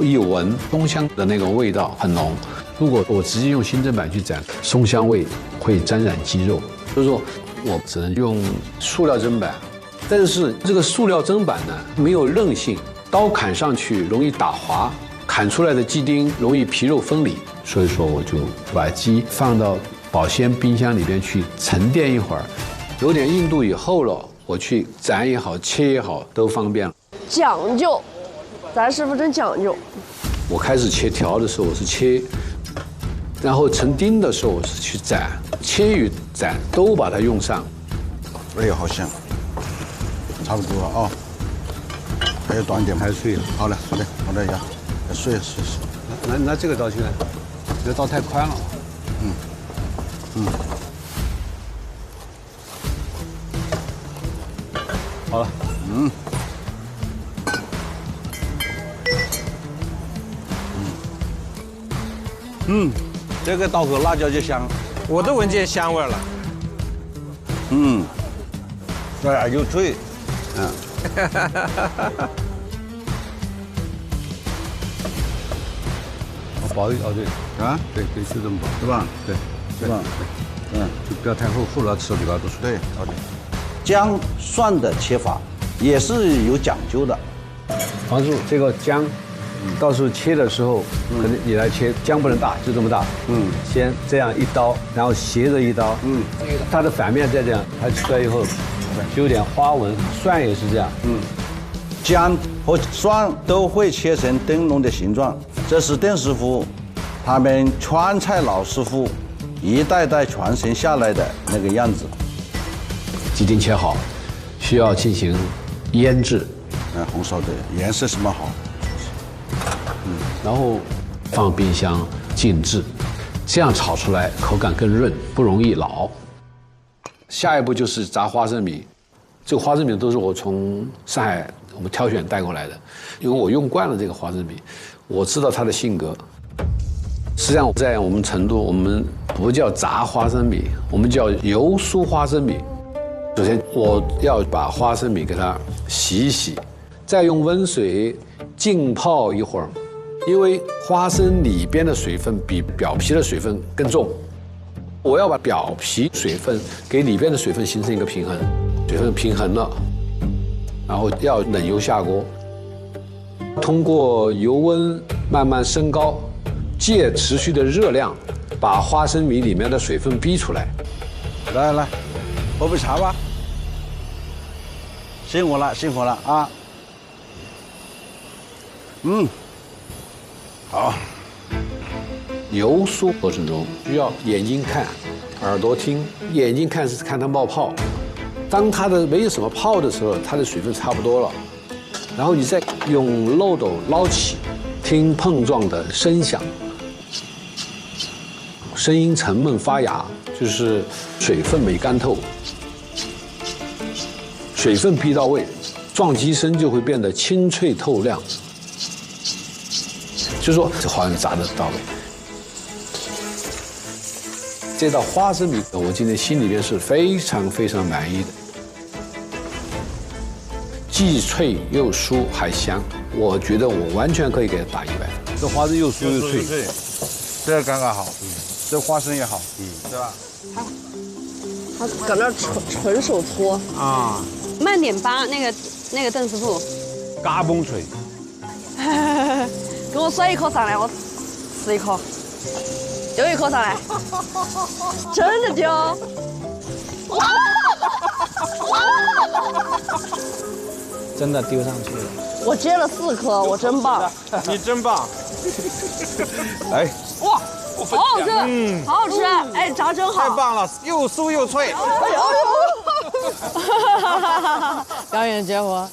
一闻松香的那个味道很浓。如果我直接用新砧板去斩，松香味会沾染鸡肉，所以说我只能用塑料砧板。但是这个塑料砧板呢没有韧性，刀砍上去容易打滑，砍出来的鸡丁容易皮肉分离。所以说我就把鸡放到保鲜冰箱里边去沉淀一会儿，有点硬度以后了。我去斩也好，切也好，都方便了。讲究，咱师傅真讲究。我开始切条的时候我是切，然后成丁的时候我是去斩，切与斩都把它用上。哎呦，好香，差不多了啊，还要短一点，还碎了。好了，好的，我这一下，碎。拿这个刀去呢，这刀太宽了。好了，这个刀口辣椒就香，我都闻见香味了。对啊，又脆，薄一对啊，对，就这么薄，是吧？对，是吧？就不要太厚，厚了吃比较多水。对，好的。姜蒜的切法也是有讲究的。黄叔，这个姜，到时候切的时候，可能你来切，姜不能大，就这么大。先这样一刀，然后斜着一刀。它的反面再这样，它出来以后，就有点花纹。蒜也是这样。姜和蒜都会切成灯笼的形状，这是邓师傅他们川菜老师傅一代代传承下来的那个样子。鸡丁切好，需要进行腌制。红烧的颜色什么好？然后放冰箱静置，这样炒出来口感更润，不容易老。下一步就是炸花生米，这个花生米都是我从上海我们挑选带过来的，因为我用惯了这个花生米，我知道它的性格。实际上在我们成都，我们不叫炸花生米，我们叫油酥花生米。首先我要把花生米给它洗一洗，再用温水浸泡一会儿，因为花生里边的水分比表皮的水分更重，我要把表皮水分给里边的水分形成一个平衡，水分平衡了，然后要冷油下锅，通过油温慢慢升高，借持续的热量把花生米里面的水分逼出来。来，喝杯茶吧。辛苦了啊！好。油酥过程中需要眼睛看，耳朵听。眼睛看是看它冒泡，当它的没有什么泡的时候，它的水分差不多了，然后你再用漏斗捞起，听碰撞的声响，声音沉闷发哑，就是水分没干透。水分逼到位，撞击声就会变得清脆透亮。就是说，这花生炸得到位。这道花生米，我今天心里边是非常非常满意的，既脆又酥还香，我觉得我完全可以给它打100分。这花生又酥又脆，这个刚刚好。这花生也好，对吧？他搁那纯手搓啊。慢点扒那个邓师傅，嘎嘣脆。给我甩一颗上来，我吃一颗，丢一颗上来，真的丢。真的丢上去了。我接了4颗，我真棒。你真棒。来，哇，好好吃，好好吃，哎，炸真好，太棒了，又酥又脆。表演结果。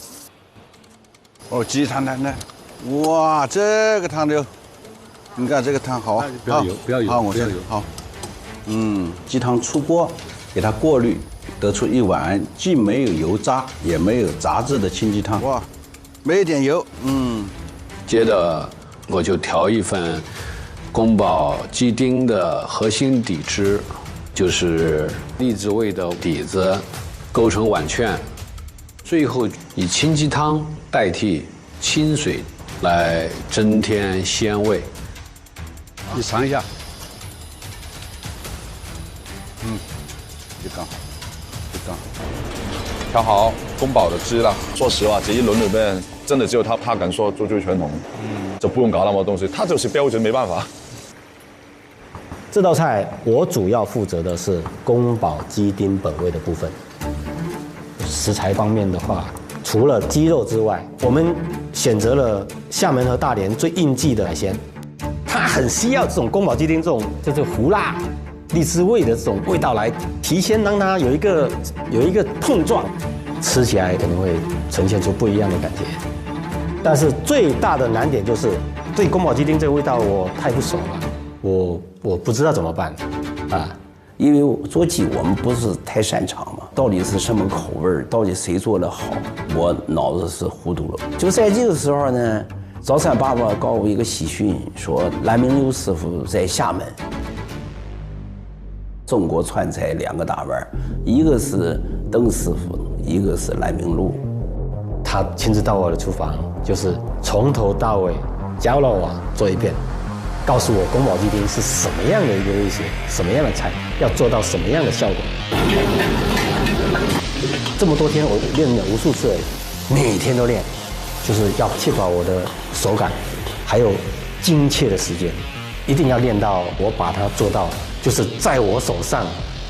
哦，鸡汤来，哇，这个汤的，你看这个汤好，不要油，不要油，好，我不要油，好。鸡汤出锅，给它过滤，得出一碗既没有油渣也没有杂质的清鸡汤。哇，没一点油。接着我就调一份宫保鸡丁的核心底汁，就是荔枝味的底子，勾成碗圈，最后以清鸡汤代替清水来增添鲜味。你尝一下，就刚好，调好宫保的汁了。说实话，这一轮里面真的只有他敢说做最全统，就不用搞那么多东西，他就是标准，没办法。这道菜我主要负责的是宫保鸡丁本味的部分。食材方面的话，除了鸡肉之外，我们选择了厦门和大连最应季的海鲜，它很需要这种宫保鸡丁这种就是胡辣、荔枝味的这种味道来提鲜，让它有一个碰撞，吃起来可能会呈现出不一样的感觉。但是最大的难点就是对宫保鸡丁这个味道我太不熟了，我不知道怎么办啊。因为做鸡我们不是太擅长嘛，到底是什么口味，到底谁做的好，我脑子是糊涂了。就在这个时候呢，早餐爸爸告我一个喜讯，说蓝明六师傅在厦门。中国川菜2个大腕，一个是邓师傅，一个是蓝明禄。他亲自到我的厨房，就是从头到尾教了我做一遍，告诉我宫保鸡丁是什么样的一个味型，什么样的菜，要做到什么样的效果。这么多天我练了无数次，每天都练，就是要确保我的手感，还有精确的时间，一定要练到我把它做到，就是在我手上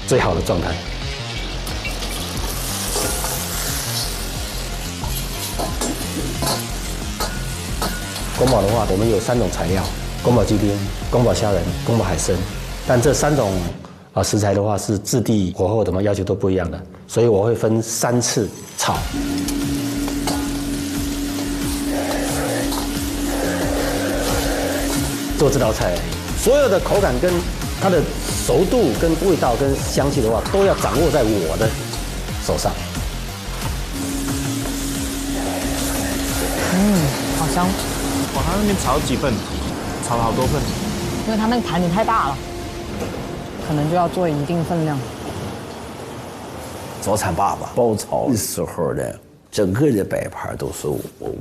最好的状态。宫保的话，我们有3种材料：宫保鸡丁、宫保虾仁、宫保海参。但这3种食材的话，是质地、火候怎么要求都不一样的，所以我会分3次炒。做这道菜，所有的口感跟它的熟度、跟味道、跟香气的话，都要掌握在我的手上。好香。哇，他那边炒几份？炒了好多份。因为它那个盘子太大了，可能就要做一定分量。早餐爸爸包炒的时候呢，整个的摆盘都是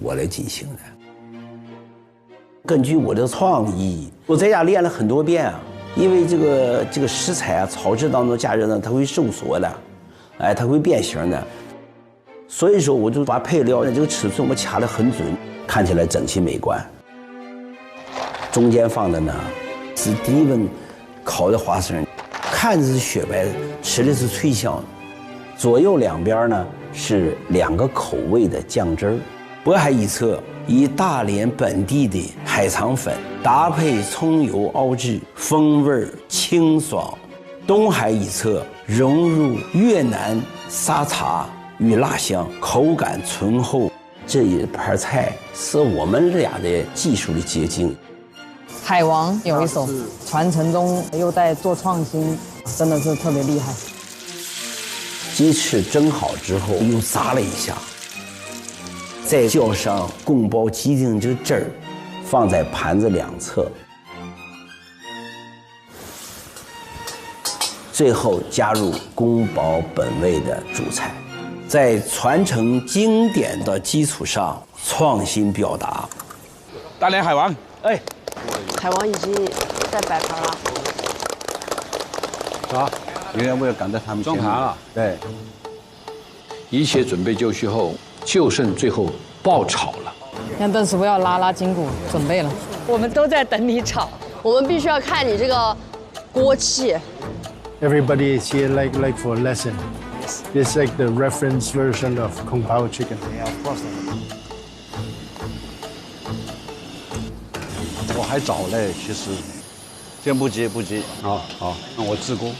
我来进行的。根据我的创意，我在家练了很多遍啊。因为这个食材啊，炒制当中加热呢，它会收缩的，哎，它会变形的。所以说，我就把配料的这个尺寸我掐得很准，看起来整齐美观。中间放的呢是低温烤的花生，看着是雪白，吃的是脆香。左右两边呢是2个口味的酱汁儿。渤海一侧以大连本地的海肠粉搭配葱油熬制，风味清爽。东海一侧融入越南沙茶与辣香，口感醇厚。这一盘菜是我们俩的技术的结晶。海王有一手，传承中又在做创新，真的是特别厉害。鸡翅蒸好之后又炸了一下，再浇上宫保鸡丁这个汁儿，放在盘子两侧，最后加入宫保本味的主菜，在传承经典的基础上创新表达。大连海王，哎，海王已经在摆盘了。好，因为我要赶在他们装盘了。对，一切准备就绪后，就剩最后爆炒了。像邓师傅要拉筋骨，准备了。我们都在等你炒，我们必须要看你这个锅气。Everybody is here like for a lesson. It's like the reference version of Kung Pao chicken. Yeah, of course. 我还早嘞，其实。先不急，不急。好，好，那我自锅。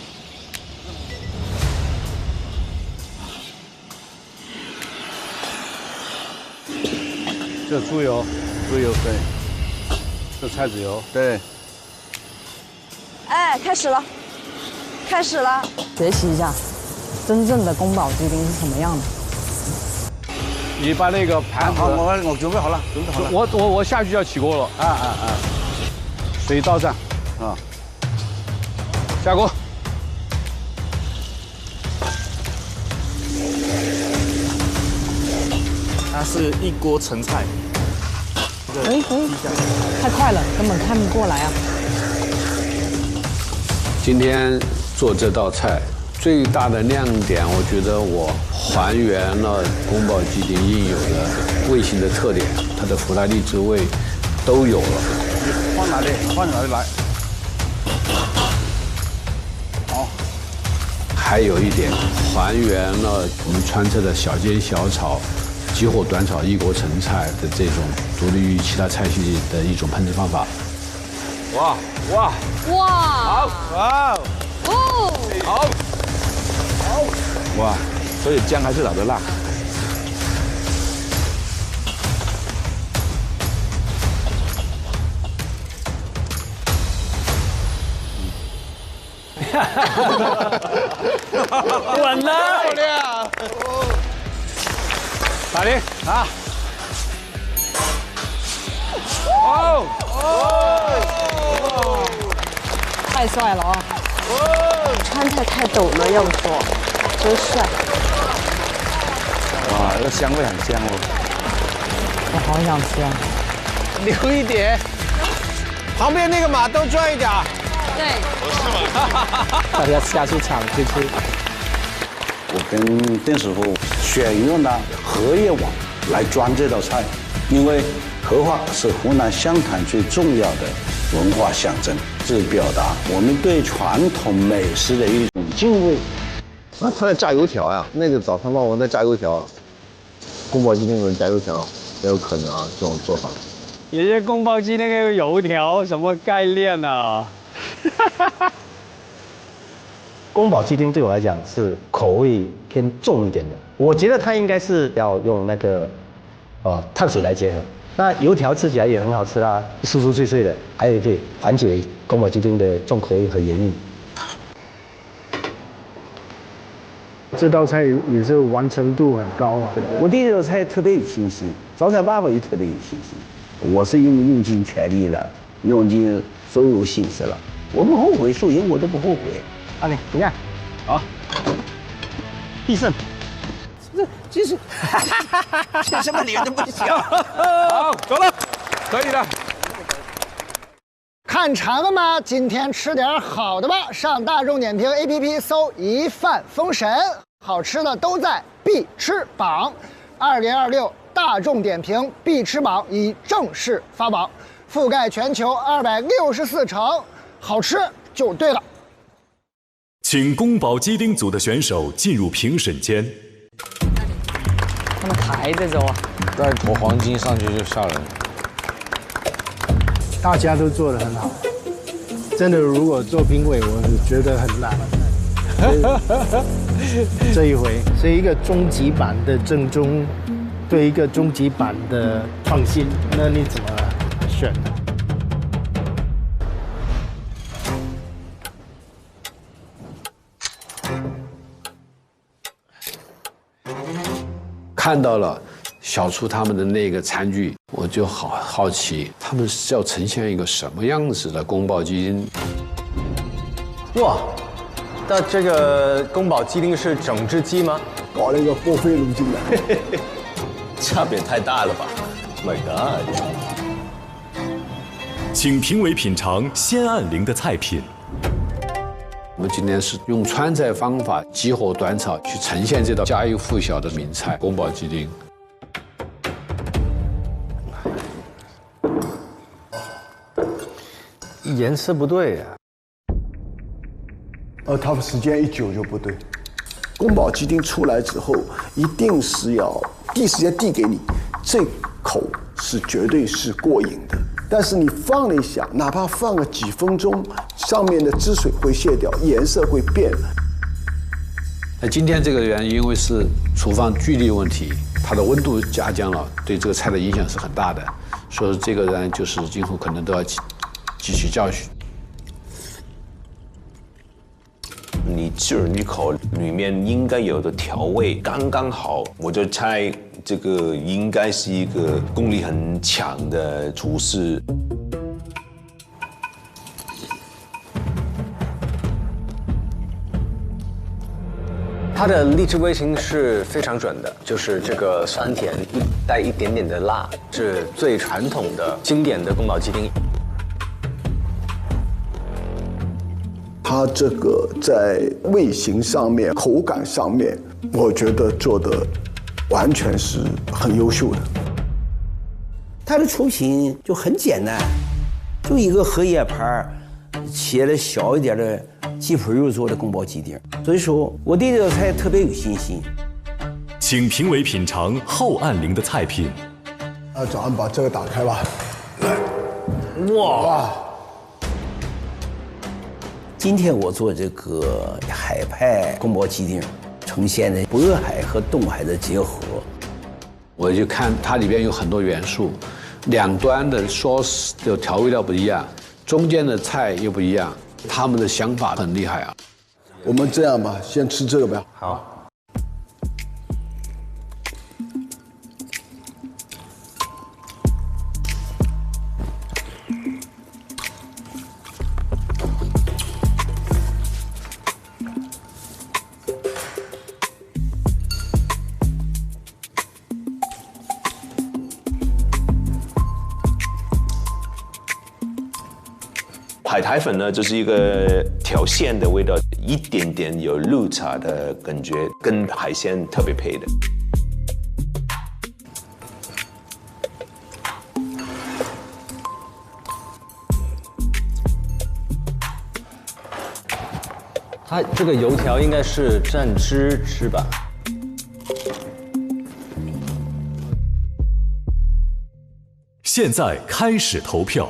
这猪油，猪油对。这菜籽油对。哎，开始了，开始了。学习一下，真正的宫保鸡丁是什么样的。你把那个盘子，好，我准备好了，准备好了。我下去要起锅了。水倒上。啊，下锅。它是一锅成菜。哎，太快了，根本看不过来啊！今天做这道菜最大的亮点，我觉得我还原了宫保鸡丁应有的味型的特点，它的福来丽之味都有了。放哪里？放哪里来？好。还有一点，还原了我们川菜的小煎小炒、急火短炒、一锅成菜的这种独立于其他菜系的一种烹制方法。哇哇哇！好哇哦！好好哇！所以姜还是老的辣。稳了，漂亮！打铃啊！哦哦！太帅了啊！川菜太懂了，要不说，真帅。哇，这个香味很香哦。我好想吃啊！留一点。旁边那个马都转一点。对。大家下去抢去吃。我跟邓师傅选用了荷叶网来装这道菜，因为荷花是湖南湘潭最重要的文化象征，是表达我们对传统美食的一种敬畏。啊，他在炸油条呀！那个早餐霸王在炸油条，宫保鸡丁有人炸油条，也有可能啊，这种做法。爷爷宫保鸡丁那个油条什么概念啊？宫保鸡丁对我来讲是口味偏重一点的，我觉得它应该是要用那个碳水来结合。那油条吃起来也很好吃啦，酥酥脆脆的，还有可以缓解宫保鸡丁的重口味和盐腻。这道菜也是完成度很高啊！我对这道菜特别有信心，早餐爸爸也特别有信心。我是用尽全力了，用尽所有心思了，我不后悔，输赢我都不后悔。阿玲，你看，好，必胜。这是，这什么脸都不笑。好，走了，可以了。看馋了吗？今天吃点好的吧！上大众点评 APP 搜“一饭封神”，好吃的都在必吃榜。2026大众点评必吃榜已正式发榜，覆盖全球264城，好吃就对了。请宫保鸡丁组的选手进入评审间。他们抬着走啊，再投黄金上去就吓人。大家都做得很好，真的，如果做评委，我是觉得很难。这一回是一个终极版的正宗，对一个终极版的创新，那你怎么选呢？看到了小厨他们的那个餐具，我就好奇，他们是要呈现一个什么样子的宫保鸡丁？哇，那这个宫保鸡丁是整只鸡吗？搞了一个波菲龙进来，差别太大了吧 ！My God！ 请评委品尝鲜暗灵的菜品。我们今天是用川菜方法，急火短炒去呈现这道家喻户晓的名菜——宫保鸡丁。颜色不对呀。它的时间一久就不对。宫保鸡丁出来之后，一定是要第一时间递给你，这口是绝对是过瘾的。但是你放了一下，哪怕放个几分钟，上面的汁水会卸掉，颜色会变。那今天这个人因为是厨房距离问题，它的温度下降了，对这个菜的影响是很大的，所以这个人就是今后可能都要汲取教训。你吃一口，里面应该有的调味刚刚好。我就猜这个应该是一个功力很强的厨师。它的荔枝味型是非常准的，就是这个酸甜带一点点的辣，是最传统的经典的宫保鸡丁。它这个在味型上面、口感上面，我觉得做的完全是很优秀的。它的出品就很简单，就一个荷叶盘，切了小一点的鸡脯肉做的宫保鸡丁，所以说我对这道菜特别有信心。请评委品尝后暗灵的菜品。早上把这个打开吧。哇！今天我做这个海派宫保鸡丁，呈现的渤海和东海的结合。我就看它里边有很多元素，两端的 sauce 的调味料不一样，中间的菜又不一样，他们的想法很厉害啊。我们这样吧，先吃这个吧。好。海苔粉呢，就是一个调鲜的味道，一点点有绿茶的感觉，跟海鲜特别配的。它这个油条应该是蘸汁吃吧？现在开始投票。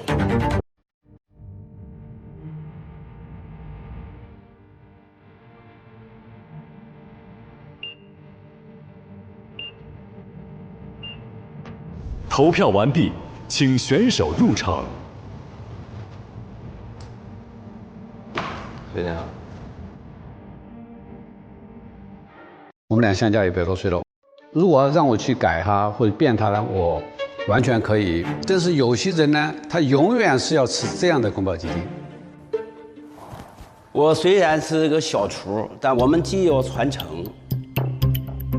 投票完毕，请选手入场。非常好。我们俩相加100多岁了，如果让我去改它或者变它呢，我完全可以。但是有些人呢，他永远是要吃这样的宫保鸡丁。我虽然是个小厨，但我们既要传承，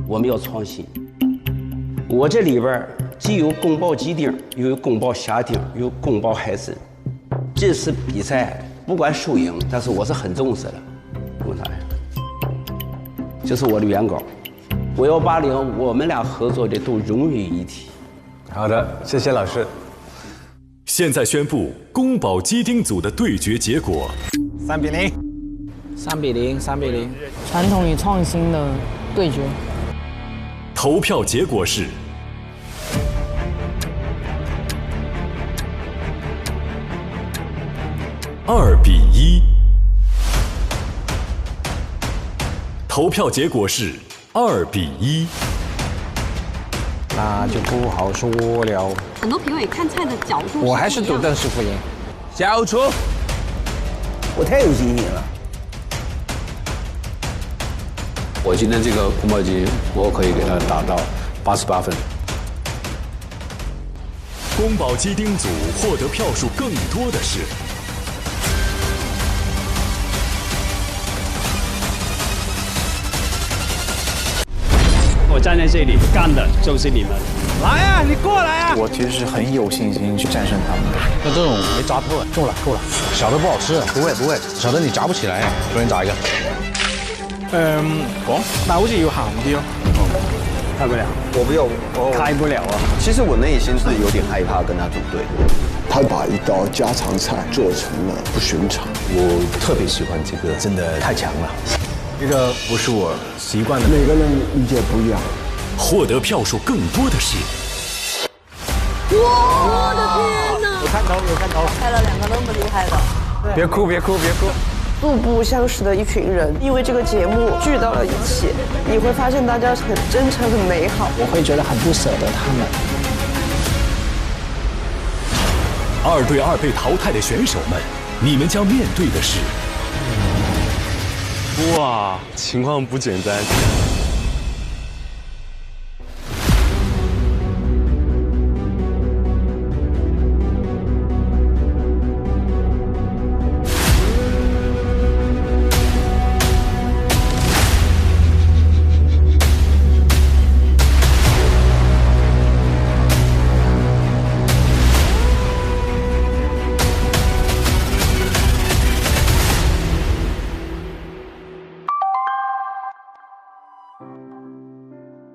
我们要创新。我这里边既有宫保鸡丁，又有宫保虾丁，又有宫保海参。这次比赛不管输赢，但是我是很重视的。为啥呀？这是我的原稿，我要把我们俩合作的都融为一体。好的，谢谢老师。现在宣布宫保鸡丁组的对决结果：3比0。3比0，3比0。传统与创新的对决。投票结果是2比1。投票结果是2比1。那就不好说了。很多评委看菜的角度，我还是赌邓师傅赢。小厨，我太有信心了。我今天这个宫保鸡，我可以给它打到88分。宫保鸡丁组获得票数更多的是我站在这里干的就是你们。来呀，你过来呀！我其实是很有信心去战胜他们的。那这种没炸透，够了够了，小的不好吃。不会，小的你炸不起来，重新炸一个。講，但好似要鹹啲咯。開不了，我不要，開不了啊。其實我內心是有點害怕跟他組隊。他把一道家常菜做成了不尋常。我特別喜歡這個，真的太強了。這個不是我習慣的。每個人理解不一樣。獲得票數更多的是。我的天哪！有看頭，拍了2个那么厉害的。別哭。素不相识的一群人，因为这个节目聚到了一起，你会发现大家很真诚、很美好。我会觉得很不舍得他们。2对2被淘汰的选手们，你们将面对的是。哇，情况不简单。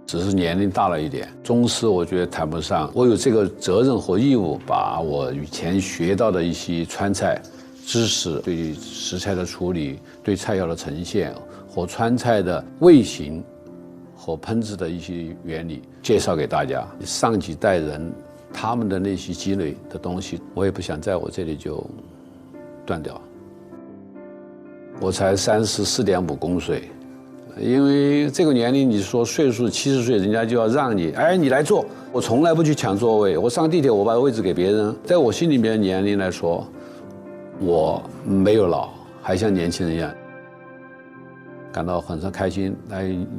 只是年龄大了一点，中师我觉得谈不上。我有这个责任和义务，把我以前学到的一些川菜知识、对食材的处理、对菜肴的呈现和川菜的味型和烹制的一些原理介绍给大家。上几代人他们的那些积累的东西，我也不想在我这里就断掉。我才34.5公岁。因为这个年龄，你说岁数70岁，人家就要让你，哎，你来坐。我从来不去抢座位，我上地铁我把位置给别人。在我心里面年龄来说，我没有老，还像年轻人一样，感到很开心。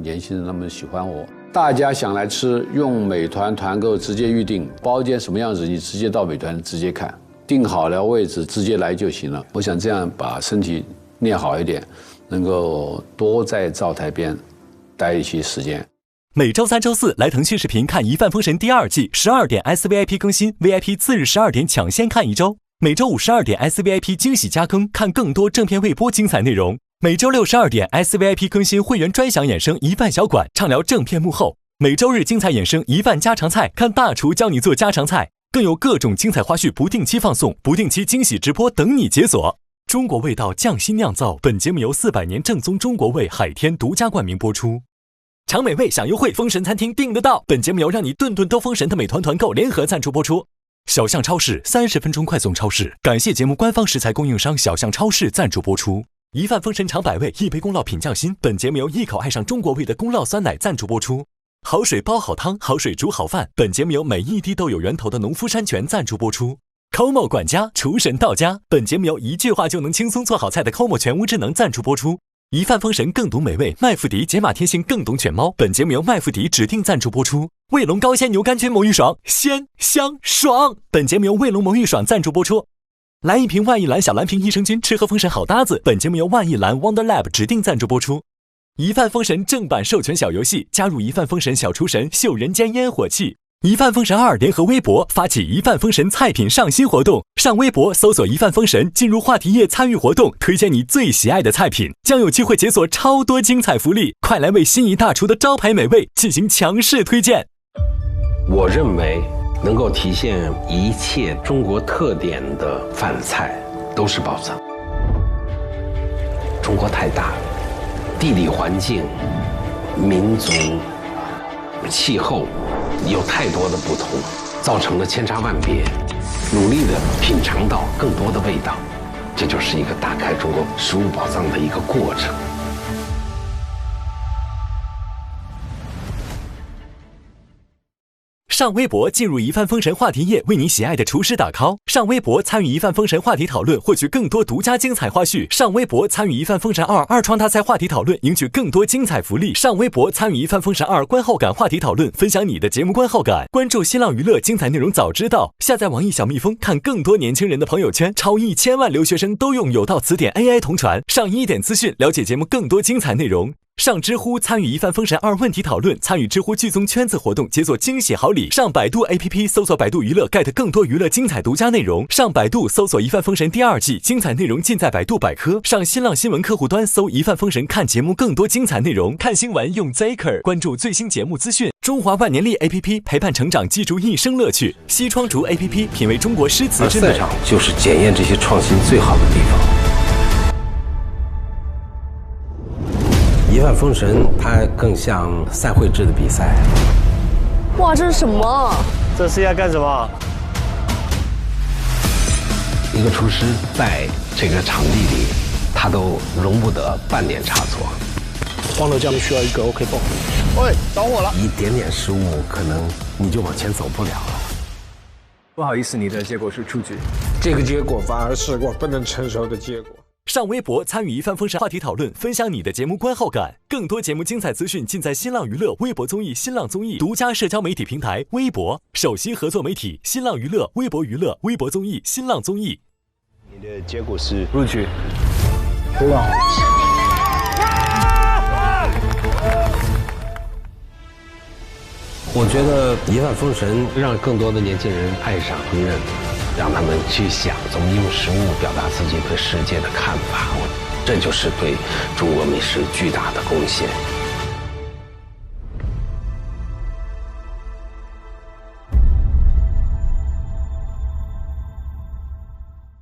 年轻人那么喜欢我，大家想来吃，用美团团购直接预定，包间什么样子，你直接到美团直接看，订好了位置直接来就行了。我想这样把身体练好一点。能够多在灶台边待一些时间。每周3、周4来腾讯视频看《一饭封神》第2季，12点 SVIP 更新 ，VIP 次日12点抢先看1周。每周52点 SVIP 惊喜加更，看更多正片未播精彩内容。每周62点 SVIP 更新会员专享衍生一饭小馆，畅聊正片幕后。每周日精彩衍生一饭家常菜，看大厨教你做家常菜，更有各种精彩花絮不定期放送，不定期惊喜直播等你解锁。中国味道匠心酿造，本节目由400年正宗中国味海天独家冠名播出。尝美味享优惠，封神餐厅订得到。本节目由让你顿顿都封神的美团团购联合赞助播出。小象超市30分钟快送超市，感谢节目官方食材供应商小象超市赞助播出。一饭封神尝百味，一杯宫酪品匠心。本节目由一口爱上中国味的宫酪酸奶赞助播出。好水煲好汤，好水煮好饭。本节目由每一滴都有源头的农夫山泉赞助播出。Como 管家厨神到家，本节目由一句话就能轻松做好菜的 Como 全屋智能赞助播出。一饭封神更懂美味，麦麸迪解码天性更懂犬猫。本节目由麦麸迪指定赞助播出。卫龙高鲜牛肝菌魔芋爽，鲜香爽。本节目由卫龙魔芋爽赞助播出。来一瓶万益兰小蓝瓶益生菌，吃喝封神好搭子。本节目由万益兰 Wonder Lab 指定赞助播出。一饭封神正版授权小游戏，加入一饭封神小厨神，秀人间烟火气。一饭封神2联合微博发起一饭封神菜品上新活动，上微博搜索一饭封神，进入话题页参与活动，推荐你最喜爱的菜品，将有机会解锁超多精彩福利。快来为心仪大厨的招牌美味进行强势推荐。我认为能够体现一切中国特点的饭菜都是宝藏。中国太大了，地理环境、民族、气候有太多的不同，造成了千差万别。努力的品尝到更多的味道，这就是一个打开中国食物宝藏的一个过程。上微博进入一饭封神话题页，为你喜爱的厨师打 call。上微博参与一饭封神话题讨论，获取更多独家精彩花絮。上微博参与一饭封神2二创大赛话题讨论，赢取更多精彩福利。上微博参与一饭封神2观后感话题讨论，分享你的节目观后感。关注新浪娱乐，精彩内容早知道。下载网易小蜜蜂，看更多年轻人的朋友圈。超1000万留学生都用有道词典 AI 同传。上1点资讯，了解节目更多精彩内容。上知乎参与一饭封神2问题讨论，参与知乎剧综圈子活动，解锁惊喜好礼。上百度 APP 搜索百度娱乐 get 更多娱乐精彩独家内容。上百度搜索一饭封神第2季，精彩内容尽在百度百科。上新浪新闻客户端搜一饭封神，看节目更多精彩内容。看新闻用 Zaker， 关注最新节目资讯。中华万年历 APP 陪伴成长，记住一生乐趣。西窗竹 APP 品味中国诗词之美。赛场就是检验这些创新最好的地方。一饭封神，它更像赛会制的比赛。哇，这是什么？这是要干什么？一个厨师在这个场地里，他都容不得半点差错。忘了酱需要一个 OK 泵。喂，着火了！一点点失误，可能你就往前走不了了。不好意思，你的结果是出局。这个结果反而是我不能承受的结果。上微博参与一饭封神话题讨论，分享你的节目观后感。更多节目精彩资讯尽在新浪娱乐、微博综艺、新浪综艺独家社交媒体平台微博，首席合作媒体新浪娱乐、微博娱乐、微博综艺、新浪综艺。你的结果是录取。非常好。我觉得一饭封神让更多的年轻人爱上烹饪，让他们去想怎么用食物表达自己对世界的看法，这就是对中国美食巨大的贡献。